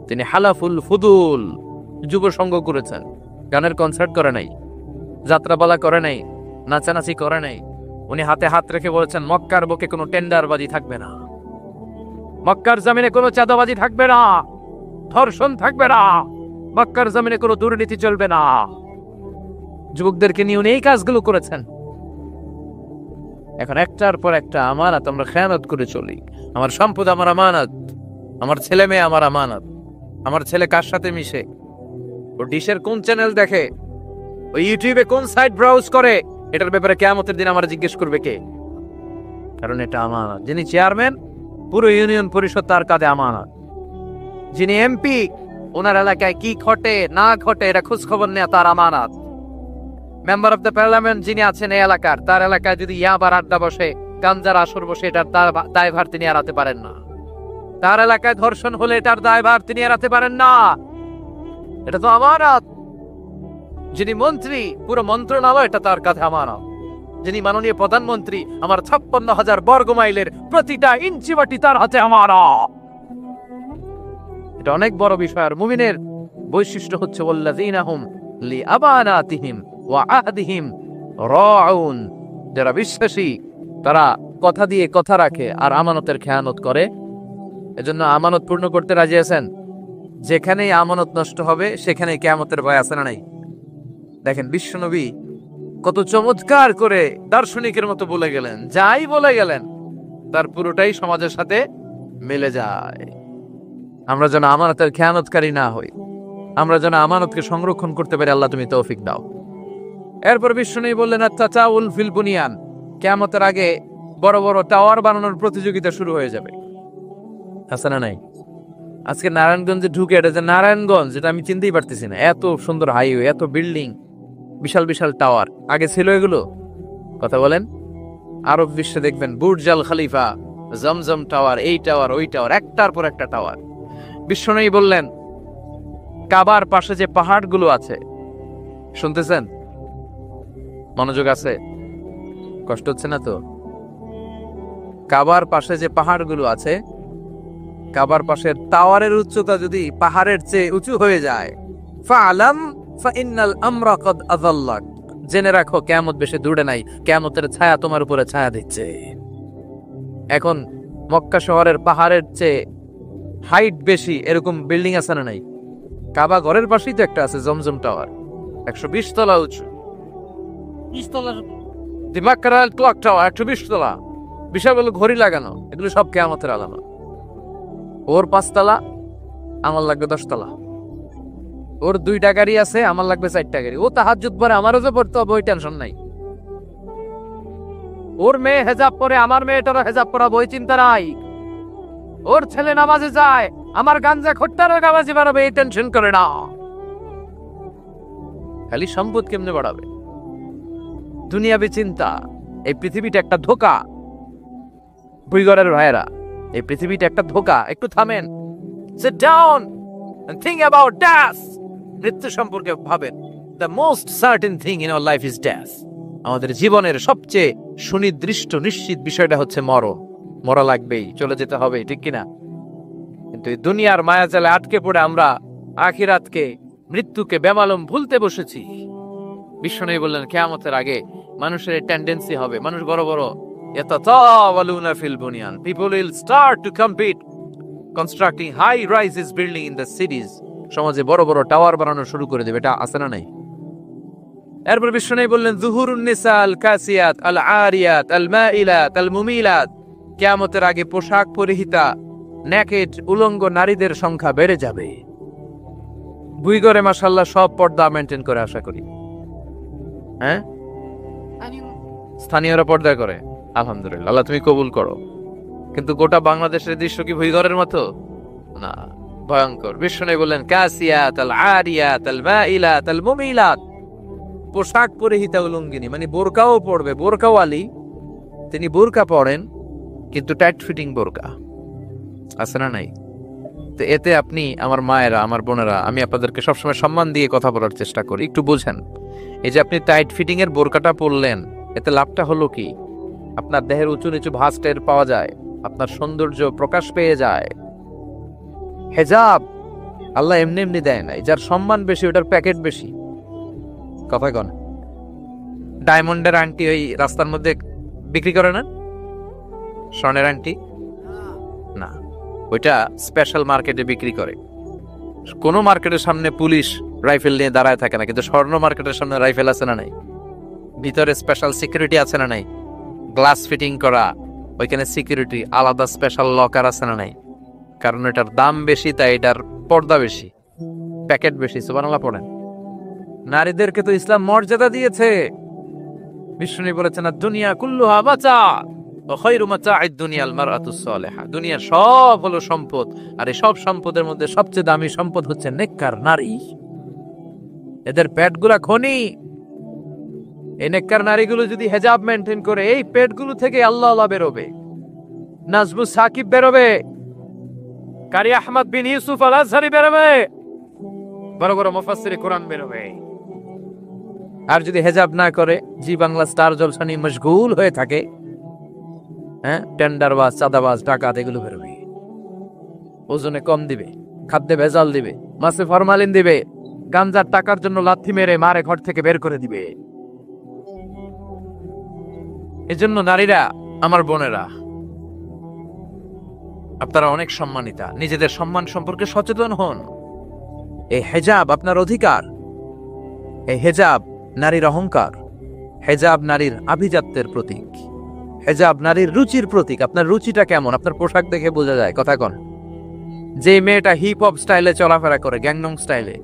তিনি হালাফুল ফুদুল যুব সঙ্গ করেছেন। গানের কনসার্ট করে নাই, যাত্রাপালা করে নাই, নাচানাচি করে নাই। উনি হাতে হাত রেখে বলেছেন, মক্কার বুকে কোনো টেন্ডারবাজি থাকবে না, মক্কার জমিনে কোনো চাঁদাবাজি থাকবে না, ধর্ষণ থাকবে না, মক্কার জমিনে কোনো দুর্নীতি চলবে না। যুবকদেরকে নিয়ে উনি এই কাজগুলো করেছেন। এখন একটার পর একটা আমানত আমরা খেয়ানত করে চলি। আমার সম্পদ আমার আমানত, আমার ছেলে মেয়ে আমার আমানত। আমার ছেলে কার সাথে মিশে, ও ডিশের কোন চ্যানেল দেখে, ও ইউটিউবে কোন সাইট ব্রাউজ করে, এটার ব্যাপারে কিয়ামতের দিন আমার জিজ্ঞেস করবে কে? কারণ এটা আমানত। যিনি চেয়ারম্যান, পুরো ইউনিয়ন পরিষদ তার কাঁধে আমানত। যিনি এমপি, ওনার এলাকায় কি ঘটে না ঘটে এটা খোঁজ খবর নেওয়া তার আমানত। মেম্বার অফ দ্য পার্লামেন্ট যিনি আছেন এই এলাকার, তার এলাকায় যদি ইয়াবার আড্ডা বসে, গাঞ্জার আসর বসে, এটার দায়ভার তিনি এড়াতে পারেন না। তার এলাকায় ধর্ষণ হলে এটার দায়ভার তিনি এড়াতে পারেন না। এটা তো আমানত। যিনি মন্ত্রী, পুরো মন্ত্রণালয় এটা তার কাছে আমানত। যিনি মাননীয় প্রধানমন্ত্রী, আমার 56,000 বর্গ মাইলের প্রতিটা ইঞ্চি মাটি তার হাতে আমানত। এটা অনেক বড় বিষয়। আর মুমিনের বৈশিষ্ট্য হচ্ছে ওয়াল্লাযীনা হুম লিআমানাতিহিম ওয়া আহদিহিম রাউন। যারা বিশ্বাসী তারা কথা দিয়ে কথা রাখে আর আমানতের খেয়ানত করে। এজন্য আমানত পূর্ণ করতে রাজি আছেন? যেখানেই আমানত নষ্ট হবে সেখানেই কিয়ামতের ভয় আছে না নাই? দেখেন বিশ্বনবী কত চমৎকার করে দার্শনিকের মতো বলে গেলেন, যাই বলে গেলেন তার পুরোটাই সমাজের সাথে মিলে যায়। আমরা যেন আমানতের খেয়ানতকারী না হই, আমরা যেন আমানতকে সংরক্ষণ করতে পারি। আল্লাহ তুমি তৌফিক দাও। এরপর বিষ্ণু বললেন, আত-তাতাউল ফিল বুনিয়ান, কিয়ামতের আগে বড় বড় টাওয়ার বানানোর প্রতিযোগিতা শুরু হয়ে যাবে। আছে না নাই? আজকে নারায়ণগঞ্জে ঢুকে, এটা যে নারায়ণগঞ্জ, যেটা আমি চিনতেই পারতেছি না। এত সুন্দর হাইওয়ে, এত বিল্ডিং, বিশাল বিশাল টাওয়ার, আগে ছিল এগুলো? কথা বলেন। আরব বিশ্বে দেখবেন বুর্জ আল খলিফা, জমজম টাওয়ার, এই টাওয়ার ওই টাওয়ার, একটার পর একটা টাওয়ার। বিষ্ণু বললেন, কাবার পাশে যে পাহাড়গুলো আছে, শুনতেছেন? মনোযোগ আছে? কষ্ট হচ্ছে না তো? কাবার পাশে যে পাহাড়গুলো আছে, কাবার পাশের টাওয়ারের উচ্চতা যদি পাহাড়ের চেয়ে উঁচু হয়ে যায়, ফাআলাম ফাইন্নাল আমরা কদ আযাল্লাক, জেনে রাখো কিয়ামত বেশি দূরে নাই, কিয়ামতের ছায়া তোমার উপরে ছায়া দিচ্ছে। এখন মক্কা শহরের পাহাড়ের চেয়ে হাইট বেশি এরকম বিল্ডিং আছে না নাই? কাবা ঘরের পাশেই তো একটা আছে, জমজম টাওয়ার, 120 তলা উঁচু। 20 তলা দিমাকরাল ক্লক টাওয়ার, 120 তলা, বিশাল ঘড়ি লাগানো। এগুলো সব কিয়ামতের আলামত। ওর 5 তলা, আমার লাগবে 10 তলা। ওর 2টা গাড়ি আছে, আমার লাগবে 4টা গাড়ি। ও তাহাজ্জুদ পড়ে, আমারও যে পড়তে হবে, ওই টেনশন নাই। ওর মেয়ে হেজাব পরে, আমার মেয়েটারও হেজাব পরাবো, ওই চিন্তা নাই। ওর ছেলে নামাজে যায়, আমার গাঞ্জা খোট্টারও নামাজি বানাবে, এই টেনশন করে না। খালি সম্পদ কেমনে বাড়াবে, দুনিয়াবি চিন্তা। এই পৃথিবীটা একটা ধোকা। বুইগরের ভাইয়েরা, এই পৃথিবীটা একটা ধোকা। একটু থামেন, sit down and think about death. মৃত্যু সম্পর্কে ভাবেন। The most certain thing in our life is death. আমাদের জীবনের সবচেয়ে সুনির্দিষ্ট নিশ্চিত বিষয়টা হচ্ছে মরণ। মরা লাগবেই, চলে যেতে হবে, ঠিক কিনা? কিন্তু এই দুনিয়ার মায়াজালে আটকে পড়ে আমরা আখিরাতকে, মৃত্যুকে বেমালুম ভুলতে বসেছি। বিশ্বনবী বললেন কিয়ামতের আগে মানুষের টেন্ডেন্সি হবে, মানুষ বড় বড় ইয়াতাতাওয়ালুনা feel বুনিয়ান, people will start to compete constructing high rises building in the cities. সমাজে বড় বড় টাওয়ার বানানো শুরু করে দেবে। এটা আছে না নাই? এরপর বিশ্বনবী বললেন যুহুরুন নিসা আল কাসিয়াত আল আরিয়াত আল মাইলাত আল মুমিলাত, কিয়ামতের আগে পোশাক পরিহিতা নেকেড উলঙ্গ নারীদের সংখ্যা বেড়ে যাবে। বুইগরে মাশাআল্লাহ সব পর্দা মেইনটেইন করে, আশা করি। হ্যাঁ, স্থানীয়রা পর্দা করে, আলহামদুলিল্লাহ, আল্লাহ তুমি কবুল করো। কিন্তু গোটা বাংলাদেশের দৃশ্য কি ভুইগরের মতো? না, ভয়ঙ্কর। বিশ্বনবী বললেন কাসিয়াত আল আরিয়াত আল মাইলাত আল মুমিলাত, পোশাক পরিহিতা উলঙ্গিনী, মানে বোরকাও পড়বে, বোরকাও আলী, তিনি বোরকা পড়েন কিন্তু টাইট ফিটিং বোরকা, আছে না নাই? তো এতে আপনি, আমার মায়েরা, আমার বোনেরা, আমি আপনাদেরকে সবসময় সম্মান দিয়ে কথা বলার চেষ্টা করি, একটু বোঝেন। এই যে আপনি টাইট ফিটিং এর বোরকাটা পরলেন, এতে লাভটা হলো কি? আপনার দেহের উঁচু নিচু ভাঁজ টের পাওয়া যায়, আপনার সৌন্দর্য প্রকাশ পেয়ে যায়। হেজাব আল্লাহ এমনি এমনি দেয় নাই, যার সম্মান বেশি ওটার প্যাকেট বেশি। কথা কন, ডায়মন্ডের আংটি ওই রাস্তার মধ্যে বিক্রি করে না, স্বর্ণের আংটি না, ওইটা স্পেশাল মার্কেটে বিক্রি করে। কোন মার্কেটের সামনে পুলিশ রাইফেল নিয়ে দাঁড়ায় থাকে না, কিন্তু স্বর্ণ মার্কেটের সামনে রাইফেল আছে না নাই? ভিতরে স্পেশাল সিকিউরিটি আছে না নাই? গ্লাস ফিটিং করা, ওইখানে সিকিউরিটি আলাদা, স্পেশাল লকার আছে না নাই? কারণ এটার দাম বেশি, তাই এটার পর্দা বেশি, প্যাকেট বেশি। সুবহানাল্লাহ পড়েন। নারীদেরকে তো ইসলাম মর্যাদা দিয়েছে। বিষ্ণু বলেছেন দুনিয়া কুল্লুহা মাতা ওয়া খায়রু মাতা'আদ দুনিয়াল মারআতুস সালিহা, দুনিয়ার সব হলো সম্পদ, আর এই সব সম্পদের মধ্যে সবচেয়ে দামি সম্পদ হচ্ছে নেককার নারী। এদের পেটগুলা খনি। এই নেককার নারীগুলো যদি হেজাব মেইনটেইন করে, এই পেটগুলো থেকে আল্লাহ আল্লাহ বেরোবে, নাজমু সাকিব বেরোবে, কারি আহমদ বিন ইউসুফ আল আজহারি বেরোবে, বড় বড় মুফাসসিরে কোরআন বেরোবে। আর যদি হেজাব না করে, জি বাংলা স্টার জলসা নিয়ে মশগুল হয়ে থাকে, হ্যাঁ, টেন্ডারবাজ, চাঁদাবাজ, ডাকাত, এগুলো বেরোবে। ওজনে কম দিবে, খাদ্যে ভেজাল দিবে, মাছে ফরমালিন দিবে, গাঞ্জার টাকার জন্য লাথি মেরে মারে ঘর থেকে বের করে দিবে। এজন্য নারীরা, আমার বোনেরা, আপনারা অনেক সম্মানিতা, নিজেদের সম্মান সম্পর্কে সচেতন হন। এই হেজাব আপনার অধিকার। এই হেজাব নারীর অহংকার, হেজাব নারীর আভিজাত্যের প্রতীক, হেজাব নারীর রুচির প্রতীক। আপনার রুচিটা কেমন আপনার পোশাক দেখে বোঝা যায়। কথা কন, যে মেয়েটা হিপ হপ স্টাইলে চলাফেরা করে, গ্যাংনং স্টাইলে,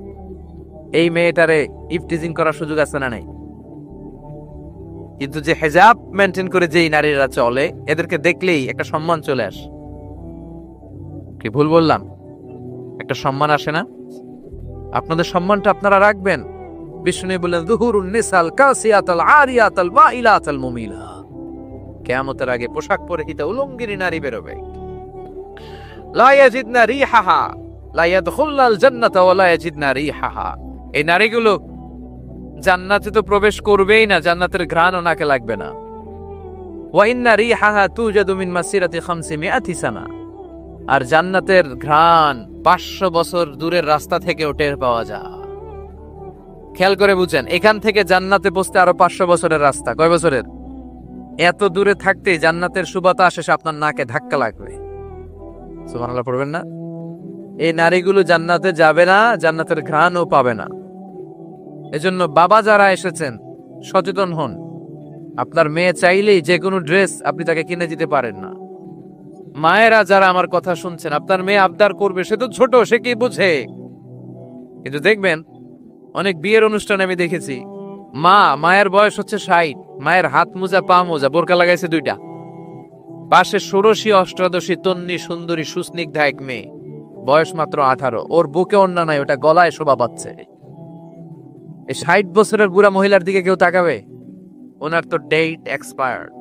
এই মেয়েটারে ইফটিজিং করার সুযোগ আছে না নাই? কিন্তু যে হেজাব মেনটেন করে যেই নারীরা চলে, এদেরকে দেখলেই একটা সম্মান চলে আসে। কি ভুল বললাম? একটা সম্মান আসে না? আপনাদের সম্মানটা আপনারা রাখবেন। বিষ্ণু বললেন যুহুরুন নিসাল কাসিয়াতাল আরিয়াতাল মাইলাতাল মুমিলা, কিয়ামতের আগে পোশাক পরিহিতা উলঙ্গিনী নারী বেরোবে। লা ইয়াজিদনা রিহাহা লা ইয়াদখুলনাল জান্নাতা ওয়া লা ইয়াজিদনা রিহাহা, এই নারীগুলো জান্নাতে তো প্রবেশ করবেই না, জান্নাতের ঘ্রাণও নাকে লাগবে না। ওয়া ইন্না রিহাহা তুজাদু মিন মাসিরাতি 500 সানা, আর জান্নাতের ঘ্রাণ 500 বছর দূরের রাস্তা থেকে টের পাওয়া যায়। খেয়াল করে বুঝেন, এখান থেকে জান্নাতে পৌঁছতে আরো 500 বছরের রাস্তা। কয় বছরের? এত দূরে থাকতে জান্নাতের সুবাতাস এসে আপনার নাকে ধাক্কা লাগবে। সুবহানাল্লাহ পড়বেন না? এই নারীগুলো জান্নাতে যাবে না, জান্নাতের ঘ্রাণও পাবে না। এজন্য বাবা যারা এসেছেন, সচেতন হন। আপনার মেয়ে চাইলেই যে কোনো ড্রেস আপনি তাকে কিনে দিতে পারেন না। মায়েরা যারা আমার কথা শুনছেন, আপনার মেয়ে আবদার করবে, সে তো ছোট, সে কি বুঝে? কিন্তু দেখবেন অনেক বিয়ের অনুষ্ঠানে আমি দেখেছি, মায়ের বয়স হচ্ছে 60, মায়ের হাত মোজা পা মোজা, বোরকা লাগাইছে 2টা, পাশে ষোড়শী অষ্টাদশী তন্নি সুন্দরী সুস্নিগ্ধা এক মেয়ে, বয়স মাত্র 18, ওর বুকে ওন্না নাই, ওটা গলায় শোভা পাচ্ছে। এই 60 বছরের বুড়া মহিলার দিকে কেউ তাকাবে? ওনার তো ডেট এক্সপায়ার্ড,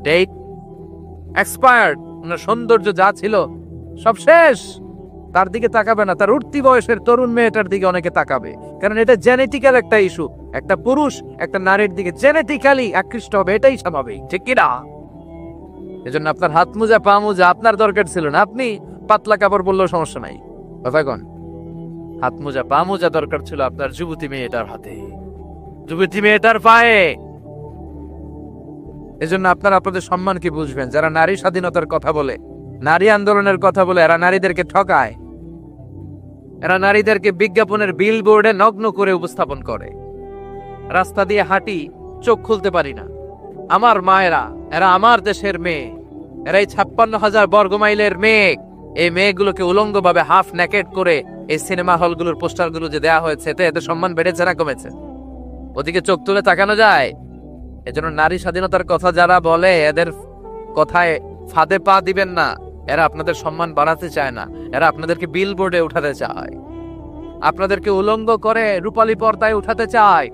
ডেট এক্সপায়ার্ড। ওনার সৌন্দর্য যা ছিল সব শেষ, তার দিকে তাকাবে না। তার উঠতি বয়সের তরুণ মেয়েটার দিকে অনেকে তাকাবে, কারণ এটা জেনেটিক্যাল একটা ইস্যু। একটা পুরুষ একটা নারীর দিকে জেনেটিক্যালি আকৃষ্ট হবে, এটাই স্বাভাবিক, ঠিক কিনা? এজন্য আপনার হাত মোজা পা মোজা আপনার দরকার ছিল না, আপনি পাতলা কাপড় পরলেও সমস্যা নাই। কথা কন, হাত মোজা পা মোজা দরকার ছিল আপনার যুবতী মেয়েটার হাতে, যুবতী মেয়েটার পায়ে। এজন্য আপনারা আপনাদের সম্মানকে বুঝবেন। যারা নারী স্বাধীনতার কথা বলে, নারী আন্দোলনের কথা বলে, এরা নারীদেরকে ঠকায়, এরা নারীদেরকে বিজ্ঞাপনের বিলবোর্ডে নগ্ন করে উপস্থাপন করে। রাস্তা দিয়ে হাঁটি, চোখ খুলতে পারি না। আমার মায়েরা, এরা আমার দেশের মেয়ে, এরাই 56,000 বর্গমাইলের মেয়ে। এই মেয়েগুলোকে উলঙ্গ ভাবে হাফ নেকেড করে এই সিনেমা হলগুলোর পোস্টারগুলো যে দেয়া হয়েছে, এতে এদের সম্মান বেড়েছে না কমেছে? ওদিকে চোখ তুলে তাকানো যায়? এজন্য নারী স্বাধীনতার কথা যারা বলে, এদের কথায় ফাঁদে পা দিবেন না। এরা আপনাদের সম্মান বাড়াতে চায় না, এরা আপনাদেরকে বিলবোর্ডে উঠাতে চায়, আপনাদেরকে উলঙ্গ করে রূপালী পর্দায় উঠাতে চায়,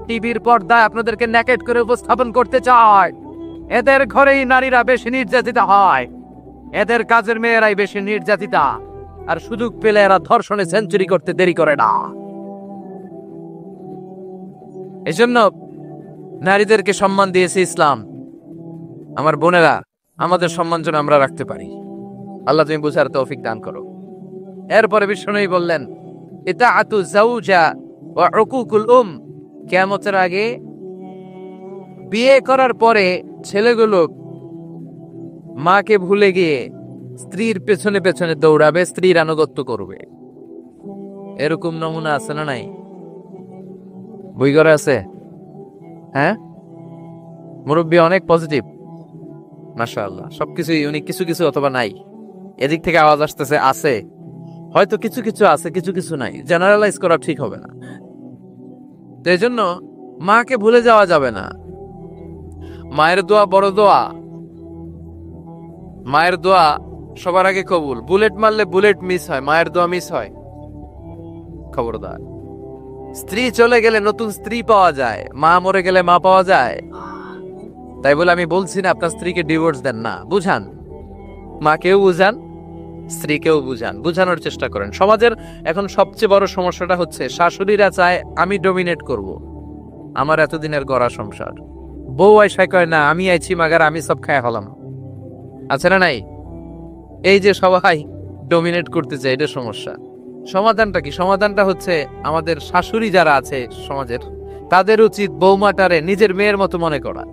টিভির পর্দায় আপনাদেরকে নেকেড করে উপস্থাপন করতে চায়। এদের ঘরেই নারীরা বেশি নির্যাতিতা হয়, এদের কাজের মেয়েরাই বেশি নির্যাতিতা, আর সুযোগ পেলে এরা ধর্ষণে সেঞ্চুরি করতে দেরি করে না। এজন্য নারীদেরকে সম্মান দিয়েছে ইসলাম। আমার বোনেরা, আমাদের সম্মান যেন আমরা রাখতে পারি। আল্লাহ তুমি বুঝার তৌফিক দান করো। এরপরে বিষ্ণু বললেন, ইতাআতু যাওজা ওয়া উকুকুল কিয়ামতের আগে বিয়ে করার পরে ছেলেগুলো মাকে ভুলে গিয়ে স্ত্রীর পেছনে পেছনে দৌড়াবে, স্ত্রীর আনুগত্য করবে। এরকম নমুনা আছে না নাই? বই করে আছে? হ্যাঁ, মুরব্বী অনেক পজিটিভ, মাশাআল্লাহ। সবকিছু ইউনিক, কিছু কিছু অথবা নাই। এদিক থেকে আওয়াজ আসতেছে আছে, হয়তো কিছু কিছু আছে, কিছু কিছু নাই। জেনারেলাইজ করা ঠিক হবে না। তো এই জন্য মাকে ভুলে যাওয়া যাবে না। মায়ের দোয়া বড় দোয়া, মায়ের দোয়া সবার আগে কবুল। বুলেট মারলে বুলেট মিস হয়, মায়ের দোয়া মিস হয়? খবরদার। স্ত্রী চলে গেলে নতুন স্ত্রী পাওয়া যায়, মা মরে গেলে মা পাওয়া যায়? তাই বলে আমি বলছি না আপনার স্ত্রীকে ডিভোর্স দেন না, বুঝান, মাকেও বুঝান, স্ত্রীকেও বুঝান, বুঝানোর চেষ্টা করেন। সমাজের এখন সবচেয়ে বড় সমস্যাটা হচ্ছে শাশুড়িরা চায় আমি ডমিনেট করব আমার এতদিনের গড়া সংসার। বউ আইসা কয় না, আমি আইছি মাগার আমি সব খায় হলাম। আছে না নাই? এই যে সবাই ডমিনেট করতে চায়, এটা সমস্যা। সমাধানটা কি? সমাধানটা হচ্ছে আমাদের শাশুড়ি যারা আছে সমাজের, তাদের উচিত বৌমাটারে নিজের মেয়ের মতো মনে করা।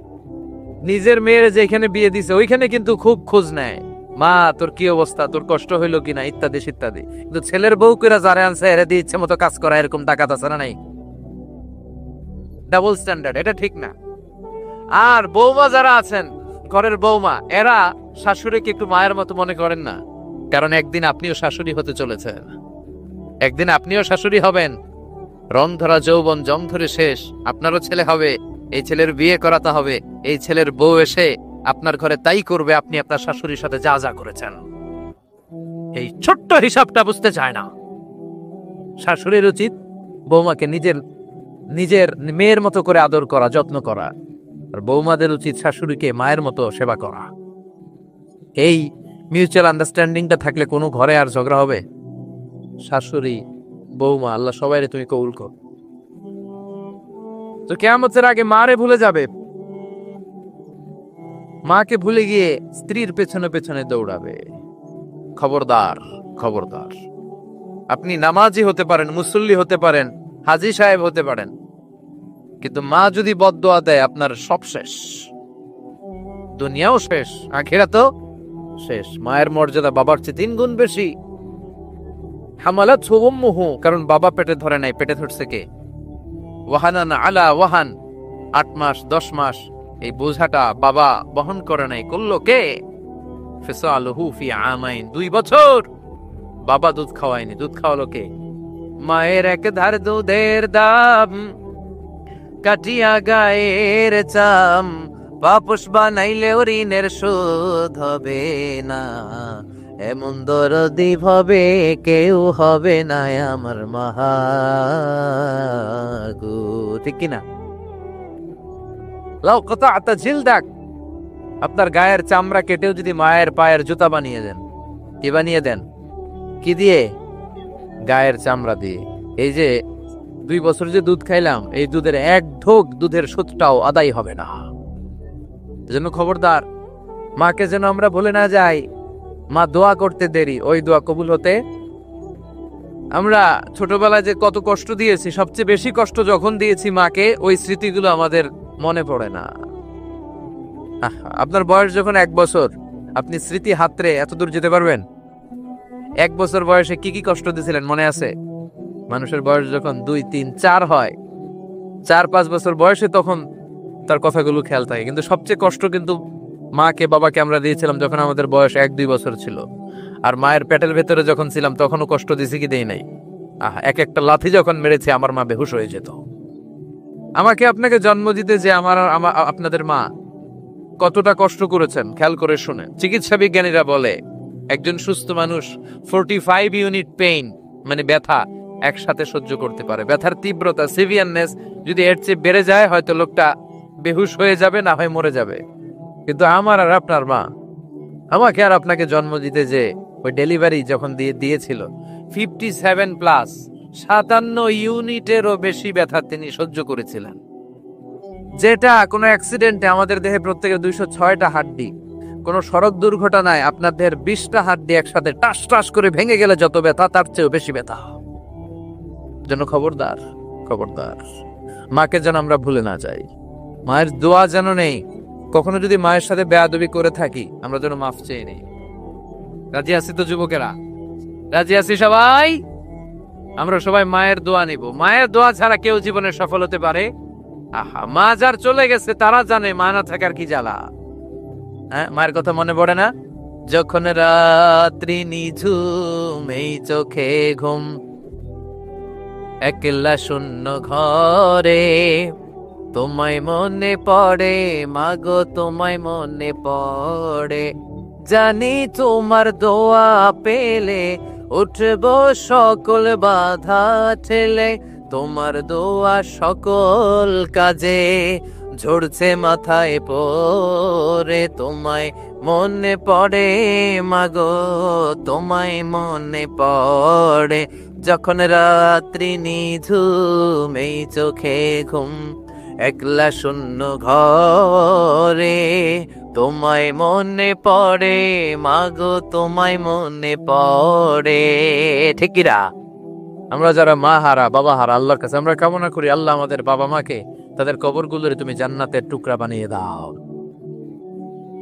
নিজের মেয়ের যেখানে বিয়ে দিছে ওইখানে কিন্তু খুব খোঁজ নেয়, মা তোর কি অবস্থা, তোর কষ্ট হইলো কিনা, ইত্যাদি ইত্যাদি। কিন্তু ছেলের বউ করে যারা আনছে এরা দিয়ে ইচ্ছে মতো কাজ করা, এরকম ডাকাত আছে না নাই? ডাবল স্ট্যান্ডার্ড, এটা ঠিক না। আর বৌমা যারা আছেন, ঘরের বৌমা, এরা শাশুড়িকে একটু মায়ের মতো মনে করেন না, কারণ একদিন আপনিও শাশুড়ি হতে চলেছেন, একদিন আপনিও শাশুড়ি হবেন। রং ধরা যৌবন জং ধরে শেষ, আপনারও ছেলে হবে, এই ছেলের বিয়ে করাতে হবে, এই ছেলের বউ এসে আপনার ঘরে তাই করবে আপনি আপনার শাশুড়ির সাথে যা যা করেছেন। এই ছোট্ট হিসাবটা বুঝতে চায় না। শাশুড়ির উচিত বৌমাকে নিজের নিজের মেয়ের মতো করে আদর করা, যত্ন করা, আর বৌমাদের উচিত শাশুড়িকে মায়ের মতো সেবা করা। এই মিউচুয়াল আন্ডারস্ট্যান্ডিংটা থাকলে কোনো ঘরে আর ঝগড়া হবে? শাশুড়ি বৌমা, আল্লাহ সবাইরে তুমি কবুল কর। তো কিয়ামতের আগে মারে ভুলে যাবে, মাকে ভুলে গিয়ে স্ত্রীর পেছনে পেছনে দৌড়াবে। খবরদার, খবরদার। আপনি নামাজি হতে পারেন, মুসল্লি হতে পারেন, হাজী সাহেব হতে পারেন, কিন্তু মা যদি বদদোয়া দেয় আপনার সব শেষ, দুনিয়াও শেষ, আখিরাতও শেষ। মায়ের মর্যাদা বাবার চেয়ে 3 গুণ বেশি। হামালাতহু উম্মুহু, কারণ বাবা পেটে ধরে নাই, পেটে ধরছে কে? ওয়াহানান আলা ওয়াহান, 8 মাস 10 মাস এই বোঝাটা বাবা বহন করে নাই, করলো কে? ফিসালুহু ফি আমাইন, 2 বছর বাবা দুধ খাওয়ায়নি, দুধ খাওয়ালো কে? মায়ের এক ধার দুধের দাম কাটিয়া গায়ের চাম, পাপস বানাইলেও ঋণের শোধ হবে না, এমন দরদি ভাবে কেউ হবে না আমার মাহাগো। ঠিক কিনা? লাউ কাতা'তা জিলদাক, আপনার গায়ের চামড়া কেটেও যদি মায়ের পায়ের জুতা বানিয়ে দেন, কি বানিয়ে দেন? কি দিয়ে? গায়ের চামড়া দিয়ে। এই যে 2 বছর যে দুধ খাইলাম, এই দুধের এক ঢোক দুধের সুদটাও আদায় হবে না। এজন্য খবরদার, মাকে যেন আমরা ভুলে না যাই। মা দোয়া করতে দেরি, ওই দোয়া কবুল হতে। আমরা ছোটবেলায় যে কত কষ্ট দিয়েছি, সবচেয়ে বেশি কষ্ট যখন দিয়েছি মাকে, ওই স্মৃতিগুলো আমাদের মনে পড়ে না। আপনার বয়স যখন 1 বছর, আপনি স্মৃতি হাতরে এত দূর যেতে পারবেন? 1 বছর বয়সে কি কি কষ্ট দিয়েছিলেন মনে আছে? মানুষের বয়স যখন 2, 3, 4 হয়, 4-5 বছর বয়সে, তখন তার কথাগুলো খেয়াল থাকে। কিন্তু সবচেয়ে কষ্ট কিন্তু মাকে বাবাকে আমরা দিয়েছিলাম যখন আমাদের বয়স 1-2 বছর ছিল। আর মায়ের পেটের ভেতরে যখন ছিলাম তখনও কষ্ট দিয়েছি কি দেই নাই? এক একটা লাথি যখন মেরেছে আমার মা বেহুশ হয়ে যেত। আমাকে আপনাকে জন্ম দিতে যে আপনাদের মা কতটা কষ্ট করেছেন খেয়াল করে শুনে। চিকিৎসা বিজ্ঞানীরা বলে একজন সুস্থ মানুষ 45 ইউনিট পেইন, মানে ব্যথা, একসাথে সহ্য করতে পারে। ব্যথার তীব্রতা, সিভিয়ারনেস যদি এর চেয়ে বেড়ে যায়, হয়তো লোকটা বেহুশ হয়ে যাবে, না হয় মরে যাবে। কিন্তু আমার আর আপনার মা আমাকে আর আপনাকে জন্ম দিতে যে ওই ডেলিভারি যখন দিয়েছিল, 57+, 57 ইউনিটেরও বেশি ব্যথা তিনি সহ্য করেছিলেন। যেটা কোনো অ্যাক্সিডেন্টে আমাদের দেহে প্রত্যেকের 206টা হাড্ডি, কোন সড়ক দুর্ঘটনায় আপনার দেহের 20টা হাড্ডি একসাথে টাস টাস করে ভেঙে গেলে যত ব্যথা, তার চেয়েও বেশি ব্যথা। যেন খবরদার, খবরদার, মাকে যেন আমরা ভুলে না যাই। মায়ের দোয়া যেন নেই। কখনো যদি মায়ের সাথে বেয়াদবি করে থাকি, আমরা যেন মাফ চেয়ে নেই। রাজি আছি তো যুবকেরা? রাজি আছি সবাই? আমরা সবাই মায়ের দোয়া নিব। মায়ের দোয়া ছাড়া কেউ জীবনে সফল হতে পারে? মা যার চলে গেছে তারা জানে মা না থাকার কি জ্বালা। হ্যাঁ, মায়ের কথা মনে পড়ে না? যখন রাত্রি নিঝুম, এই চোখে ঘুম, একলা শূন্য ঘরে, তোমায় মনে পড়ে মাগো, তোমায় মনে পড়ে, জানি তোমার দোয়া পেলে উঠব সকল বাধা ঠেলে, তোমার দোয়া সকল কাজে ঝরছে মাথায় পড়ে, তোমায় মনে পড়ে মাগো, তোমায় মনে পড়ে, যখন রাত্রি নিঝুম, এই চোখে ঘুম, একলা শূন্য ঘরে, তোমায় মনে পড়ে মাগো, তোমায় মনে পড়ে। ঠিকিরা? আমরা যারা মা হারা, বাবা হারা, আল্লাহর কাছে আমরা কামনা করি, আল্লাহ আমাদের বাবা মাকে তাদের কবরগুলোরে তুমি জান্নাতের টুকরা বানিয়ে দাও।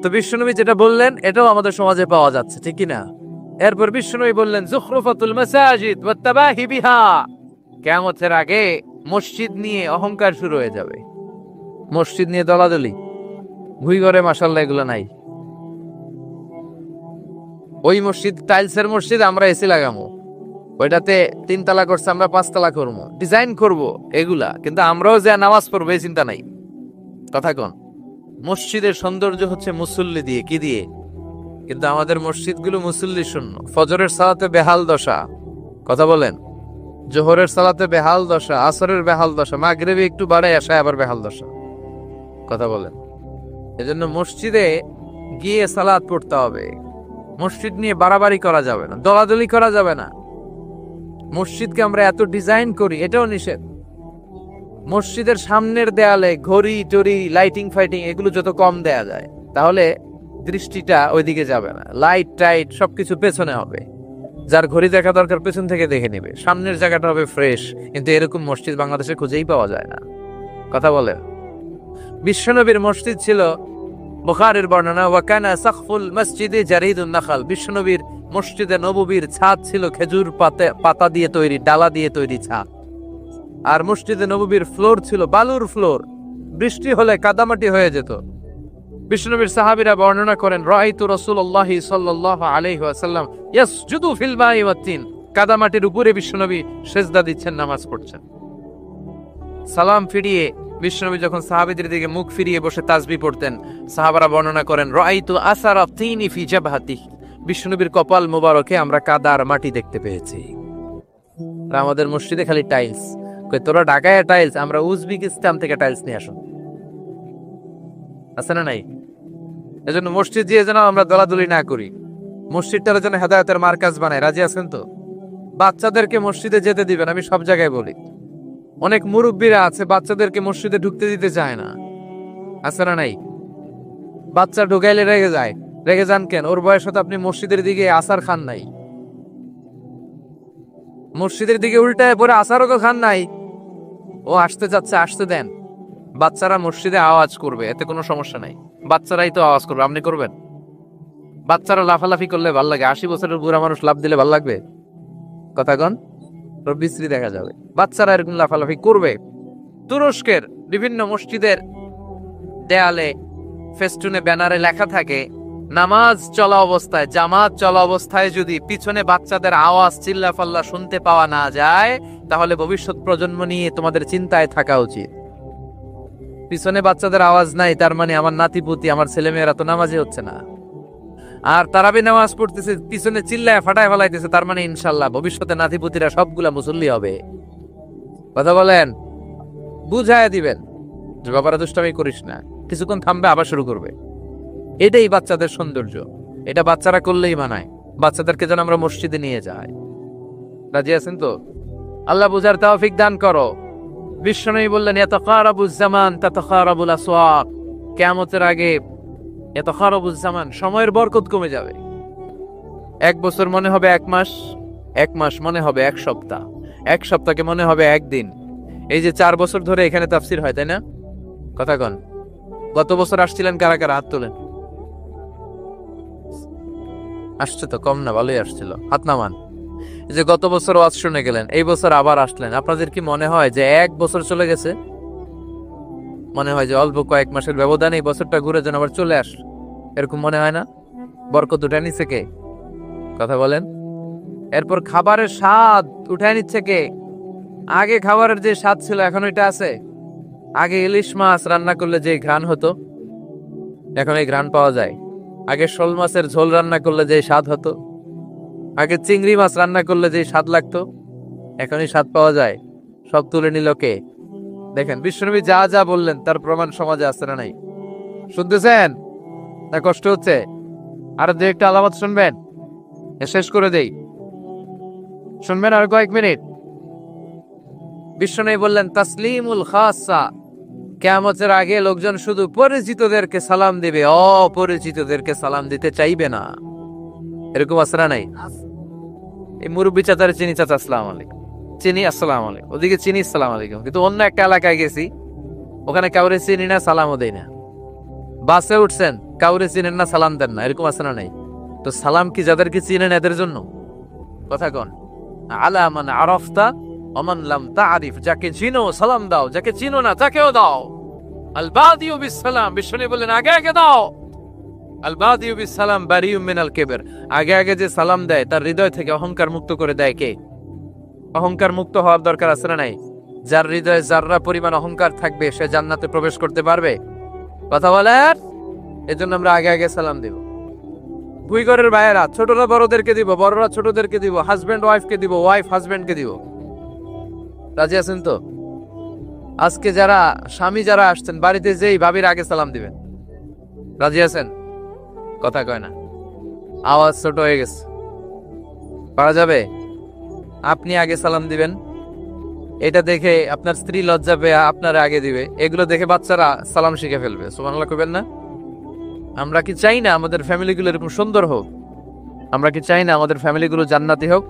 তো বিশ্বনবী যেটা বললেন এটাও আমাদের সমাজে পাওয়া যাচ্ছে, ঠিক কি না? এরপর বিশ্বনবী বললেন যুখরুফাতুল মাসাজিদ ওয়াত তাবাহি বিহা, কিয়ামতের আগে মসজিদ নিয়ে অহংকার শুরু হয়ে যাবে। মসজিদ নিয়ে দলাদলি, ভুই ঘরে মাশাআল্লাহ এগুলো নাই। ওই মসজিদ টাইলসের মসজিদ, আমরা এসি লাগামো, ওইটাতে 3 তালা করছে আমরা 5 তালা করবো, ডিজাইন করব এগুলা, কিন্তু আমরাও যে নামাজ পড়বো এই চিন্তা নাই। কথা কোন? মসজিদের সৌন্দর্য হচ্ছে মুসল্লি দিয়ে, কি দিয়ে? কিন্তু আমাদের মসজিদগুলো মুসল্লি শূন্য। ফজরের সালাতে বেহাল দশা, কথা বলেন। জোহরের সালাতে বেহাল দশা, আসরের বেহাল দশা, মাগরিবে একটু বাড়ায় আসে আবার বেহাল দশা, কথা বলেন। এজন্য মসজিদে গিয়ে সালাত পড়তে হবে। মসজিদ নিয়ে বাড়াবাড়ি করা যাবে না, দলাদলি করা যাবে না। মসজিদকে আমরা এত ডিজাইন করি, এটাও নিষেধ। মসজিদের সামনের দেয়ালে ঘড়ি টড়ি, লাইটিং ফাইটিং এগুলো যত কম দেয়া যায়, তাহলে দৃষ্টিটা ওইদিকে যাবে না। লাইট টাইট সবকিছু পেছনে হবে। যার ঘড়ি দেখা দরকার পেছন থেকে দেখে নেবে, সামনের জায়গাটা হবে ফ্রেশ। কিন্তু এরকম মসজিদ বাংলাদেশে খুঁজেই পাওয়া যায় না, কথা বলে। বিশ্বনবীর মসজিদ ছিল, বুখারীর বর্ণনা, ওয়াকানা সাকফুল মসজিদে জারিদুন নাখাল, বিশ্বনবীর মসজিদে নববীর ছাদ ছিল খেজুর পাতা দিয়ে তৈরি, ডালা দিয়ে তৈরি ছাদ। আর মসজিদে নববীর ফ্লোর ছিল বালুর ফ্লোর, বৃষ্টি হলে কাদামাটি হয়ে যেত। বিশ্বনবীর সাহাবীরা বর্ণনা করেন, রাআইতু রাসূলুল্লাহি সাল্লাল্লাহু আলাইহি ওয়াসাল্লাম ইয়াসজুদু ফিল মাই ওয়াত তিন, কাদামাটির উপরে বিশ্বনবী সিজদা দিচ্ছেন, নামাজ পড়ছেন। সালাম ফিরিয়ে বিশ্বনবী যখন সাহাবীদের দিকে মুখ ফিরিয়ে বসে তাসবিহ পড়তেন, সাহাবারা বর্ণনা করেন রাআইতু আসারা তিনি ফি জাবহাতিহি, বিশ্বনবীর কপাল মোবারকে আমরা কাদার মাটি দেখতে পেয়েছি। আর আমাদের মসজিদে খালি টাইলস, কই তোরা ঢাকায় টাইলস, আমরা উজবেকিস্তান থেকে টাইলস নিয়ে আসুন, আছে না নাই? এজন্য মসজিদ দিয়ে যেন আমরা দলাদলি না করি, মসজিদটার যেন হেদায়েতের মার্কাজ বানায়। রাজি আছেন তো? বাচ্চাদেরকে মসজিদে যেতে দিবেন, আমি সব জায়গায় বলি। অনেক মুরব্বীরা আছে বাচ্চাদেরকে মসজিদে ঢুকতে দিতে চায় না, আছে না নাই? বাচ্চা ঢুকাইলে রেগে যায়, রেগে যান কেন? ওর বয়স হতে আপনি মসজিদের দিকে আসার খান নাই, মসজিদের দিকে উল্টায় পরে আসারও তো খান নাই। ও আসতে যাচ্ছে, আসতে দেন। বাচ্চারা মসজিদে আওয়াজ করবে, এতে কোনো সমস্যা নাই, বাচ্চারাই তো আওয়াজ করবে, আপনি করবেন? বাচ্চারা লাফালাফি করলে ভাল লাগে, 80 বছরের বুড়া মানুষ লাফ দিলে ভাল লাগবে? কথা কন, বিশ্রী দেখা যাবে। বাচ্চারা এরকম লাফালাফি করবে। তুরস্কের বিভিন্ন মসজিদের দেয়ালে ফেস্টুনে ব্যানারে লেখা থাকে, নামাজ চলা অবস্থায়, জামাত চলা অবস্থায় যদি পিছনে বাচ্চাদের আওয়াজ চিল্লাফাল্লা শুনতে পাওয়া না যায়, তাহলে ভবিষ্যৎ প্রজন্ম নিয়ে তোমাদের চিন্তায় থাকা উচিত। পিছনে বাচ্চাদের আওয়াজ নাই, তার মানে আমার নাতিপুতি, আমার ছেলেমেয়েরা তো নামাজে হচ্ছে না। আর তারাবি নামাজ পড়তেছে, পিছনে চিল্লায় ফাটায় ফেলাইতেছে, তার মানে ইনশাল্লাহ ভবিষ্যতে নাতিপুতিরা সবগুলা মুসল্লি হবে। কথা বলেন, বুঝায় দিবেন যে বাবারা দুষ্টামি করিস না, কিছুক্ষণ থামবে আবার শুরু করবে। এটাই বাচ্চাদের সৌন্দর্য, এটা বাচ্চারা করলেই মানায়। বাচ্চাদেরকে যেন আমরা মসজিদে নিয়ে যাই। রাজি আছেন তো? আল্লাহ বুঝার তৌফিক দান করো। বিশ্বনবী বললেন ইয়াতাকারাবুজ জামান তাতাকারাবুল আসওয়াক, কিয়ামতের আগে ইয়াতাকারাবুজ জামান, সময়ের বরকত কমে যাবে। 1 বছর মনে হবে 1 মাস, 1 মাস মনে হবে 1 সপ্তাহ, 1 সপ্তাহকে মনে হবে 1 দিন। এই যে 4 বছর ধরে এখানে তাফসীর হয়, তাই না? কথা কন, গত বছর আসছিলেন কারা কারা? হাত তোলেন। আসছে তো কম না, ভালোই আসছিল, হাত নামান। এই যে গত বছর ওয়াজ শুনে গেলেন, এই বছর আবার আসলেন, আপনাদের কি মনে হয় যে 1 বছর চলে গেছে? মনে হয় যে অল্প কয়েক মাসের ব্যবধানে এই বছরটা ঘুরে যেন আবার চলে আসলো, এরকম মনে হয় না? বরকত উঠে নিচ্ছে কে? কথা বলেন। এরপর খাবারের স্বাদ উঠে নিচ্ছে কে? আগে খাবারের যে স্বাদ ছিল এখন ওইটা আছে? আগে ইলিশ মাছ রান্না করলে যে ঘ্রাণ হতো, এখন এই ঘ্রাণ পাওয়া যায়? আগে শোল মাছের ঝোল রান্না করলে যে স্বাদ হতো, আগে চিংড়ি মাছ রান্না করলে যে স্বাদ লাগতো, এখনই স্বাদ পাওয়া যায়? সব তুলে নিল কে? দেখেন বিশ্বনবী যা যা বললেন তার প্রমাণ সমাজে আছে না নাই? শুনতেছেন না? কষ্ট হচ্ছে? আর 2-1টা আলামত শুনবেন, শেষ করে দেই, শুনবেন আর কয়েক মিনিট। বিশ্বনবী বললেন তাসলিমুল খাসা, কিয়ামতের আগে লোকজন শুধু পরিচিতদেরকে সালাম দিবে, অপরিচিতদেরকে সালাম দিতে চাইবে না। এরকম আছে না নাই? এই মুরব্বী চাচারে চিনি, চাচা আসসালামু আলাইকুম, চিনি আসসালামু আলাইকুম, ওদিকে চিনি আসসালামু আলাইকুম। কিন্তু অন্য একটা এলাকায় গেছি, ওখানে কাউরে চিনি না, সালামও দেই না। বাসে উঠছেন, কাউরে চিনেন না, সালাম দেন না, এরকম আছে না নাই? তো সালাম কি যাদেরকে চিনেন এদের জন্য? কথা কন। আলা মান আরাফতা ওমান লাম তারিফ, যাকে চিনো সালাম দাও, যাকে চিনো না তাকেও দাও। আল বাদিউ বিস সালাম, বিশ্বনবী বলেন আগে আগে দাও। আল বাদিউ বিস সালাম বারিউম মিনাল কিবর, আগে আগে যে সালাম দেয় তার হৃদয় থেকে অহংকার মুক্ত করে দেয় কে? অহংকার মুক্ত হওয়ার দরকার আছে না নাই? যার হৃদয়ে যাররা পরিমাণ অহংকার থাকবে সে জান্নাতে প্রবেশ করতে পারবে? কথা বলেন। এজন্য আমরা আগে আগে সালাম দিব। দুই ঘরের ভাইয়েরা, ছোটরা বড়দেরকে দিব, বড়রা ছোটদেরকে দিব, হাজবেন্ড ওয়াইফকে দিব, ওয়াইফ হাজবেন্ডকে দিব। রাজি আছেন তো? আজকে যারা স্বামী যারা আসছেন, বাড়িতে যেই ভাবির আগে সালাম দিবেন। রাজি আছেন? কথা কয় না, আওয়াজ ছোট হয়ে গেছে, পারা যাবে? আপনি আগে সালাম দিবেন, এটা দেখে আপনার স্ত্রী লজ্জা পেয়ে আপনার আগে দিবে, এগুলো দেখে বাচ্চারা সালাম শিখে ফেলবে। সুবহানাল্লাহ কইবেন না? আমরা কি চাই না আমাদের ফ্যামিলিগুলো এরকম সুন্দর হোক? আমরা কি চাই না আমাদের ফ্যামিলিগুলো জান্নাতি হোক?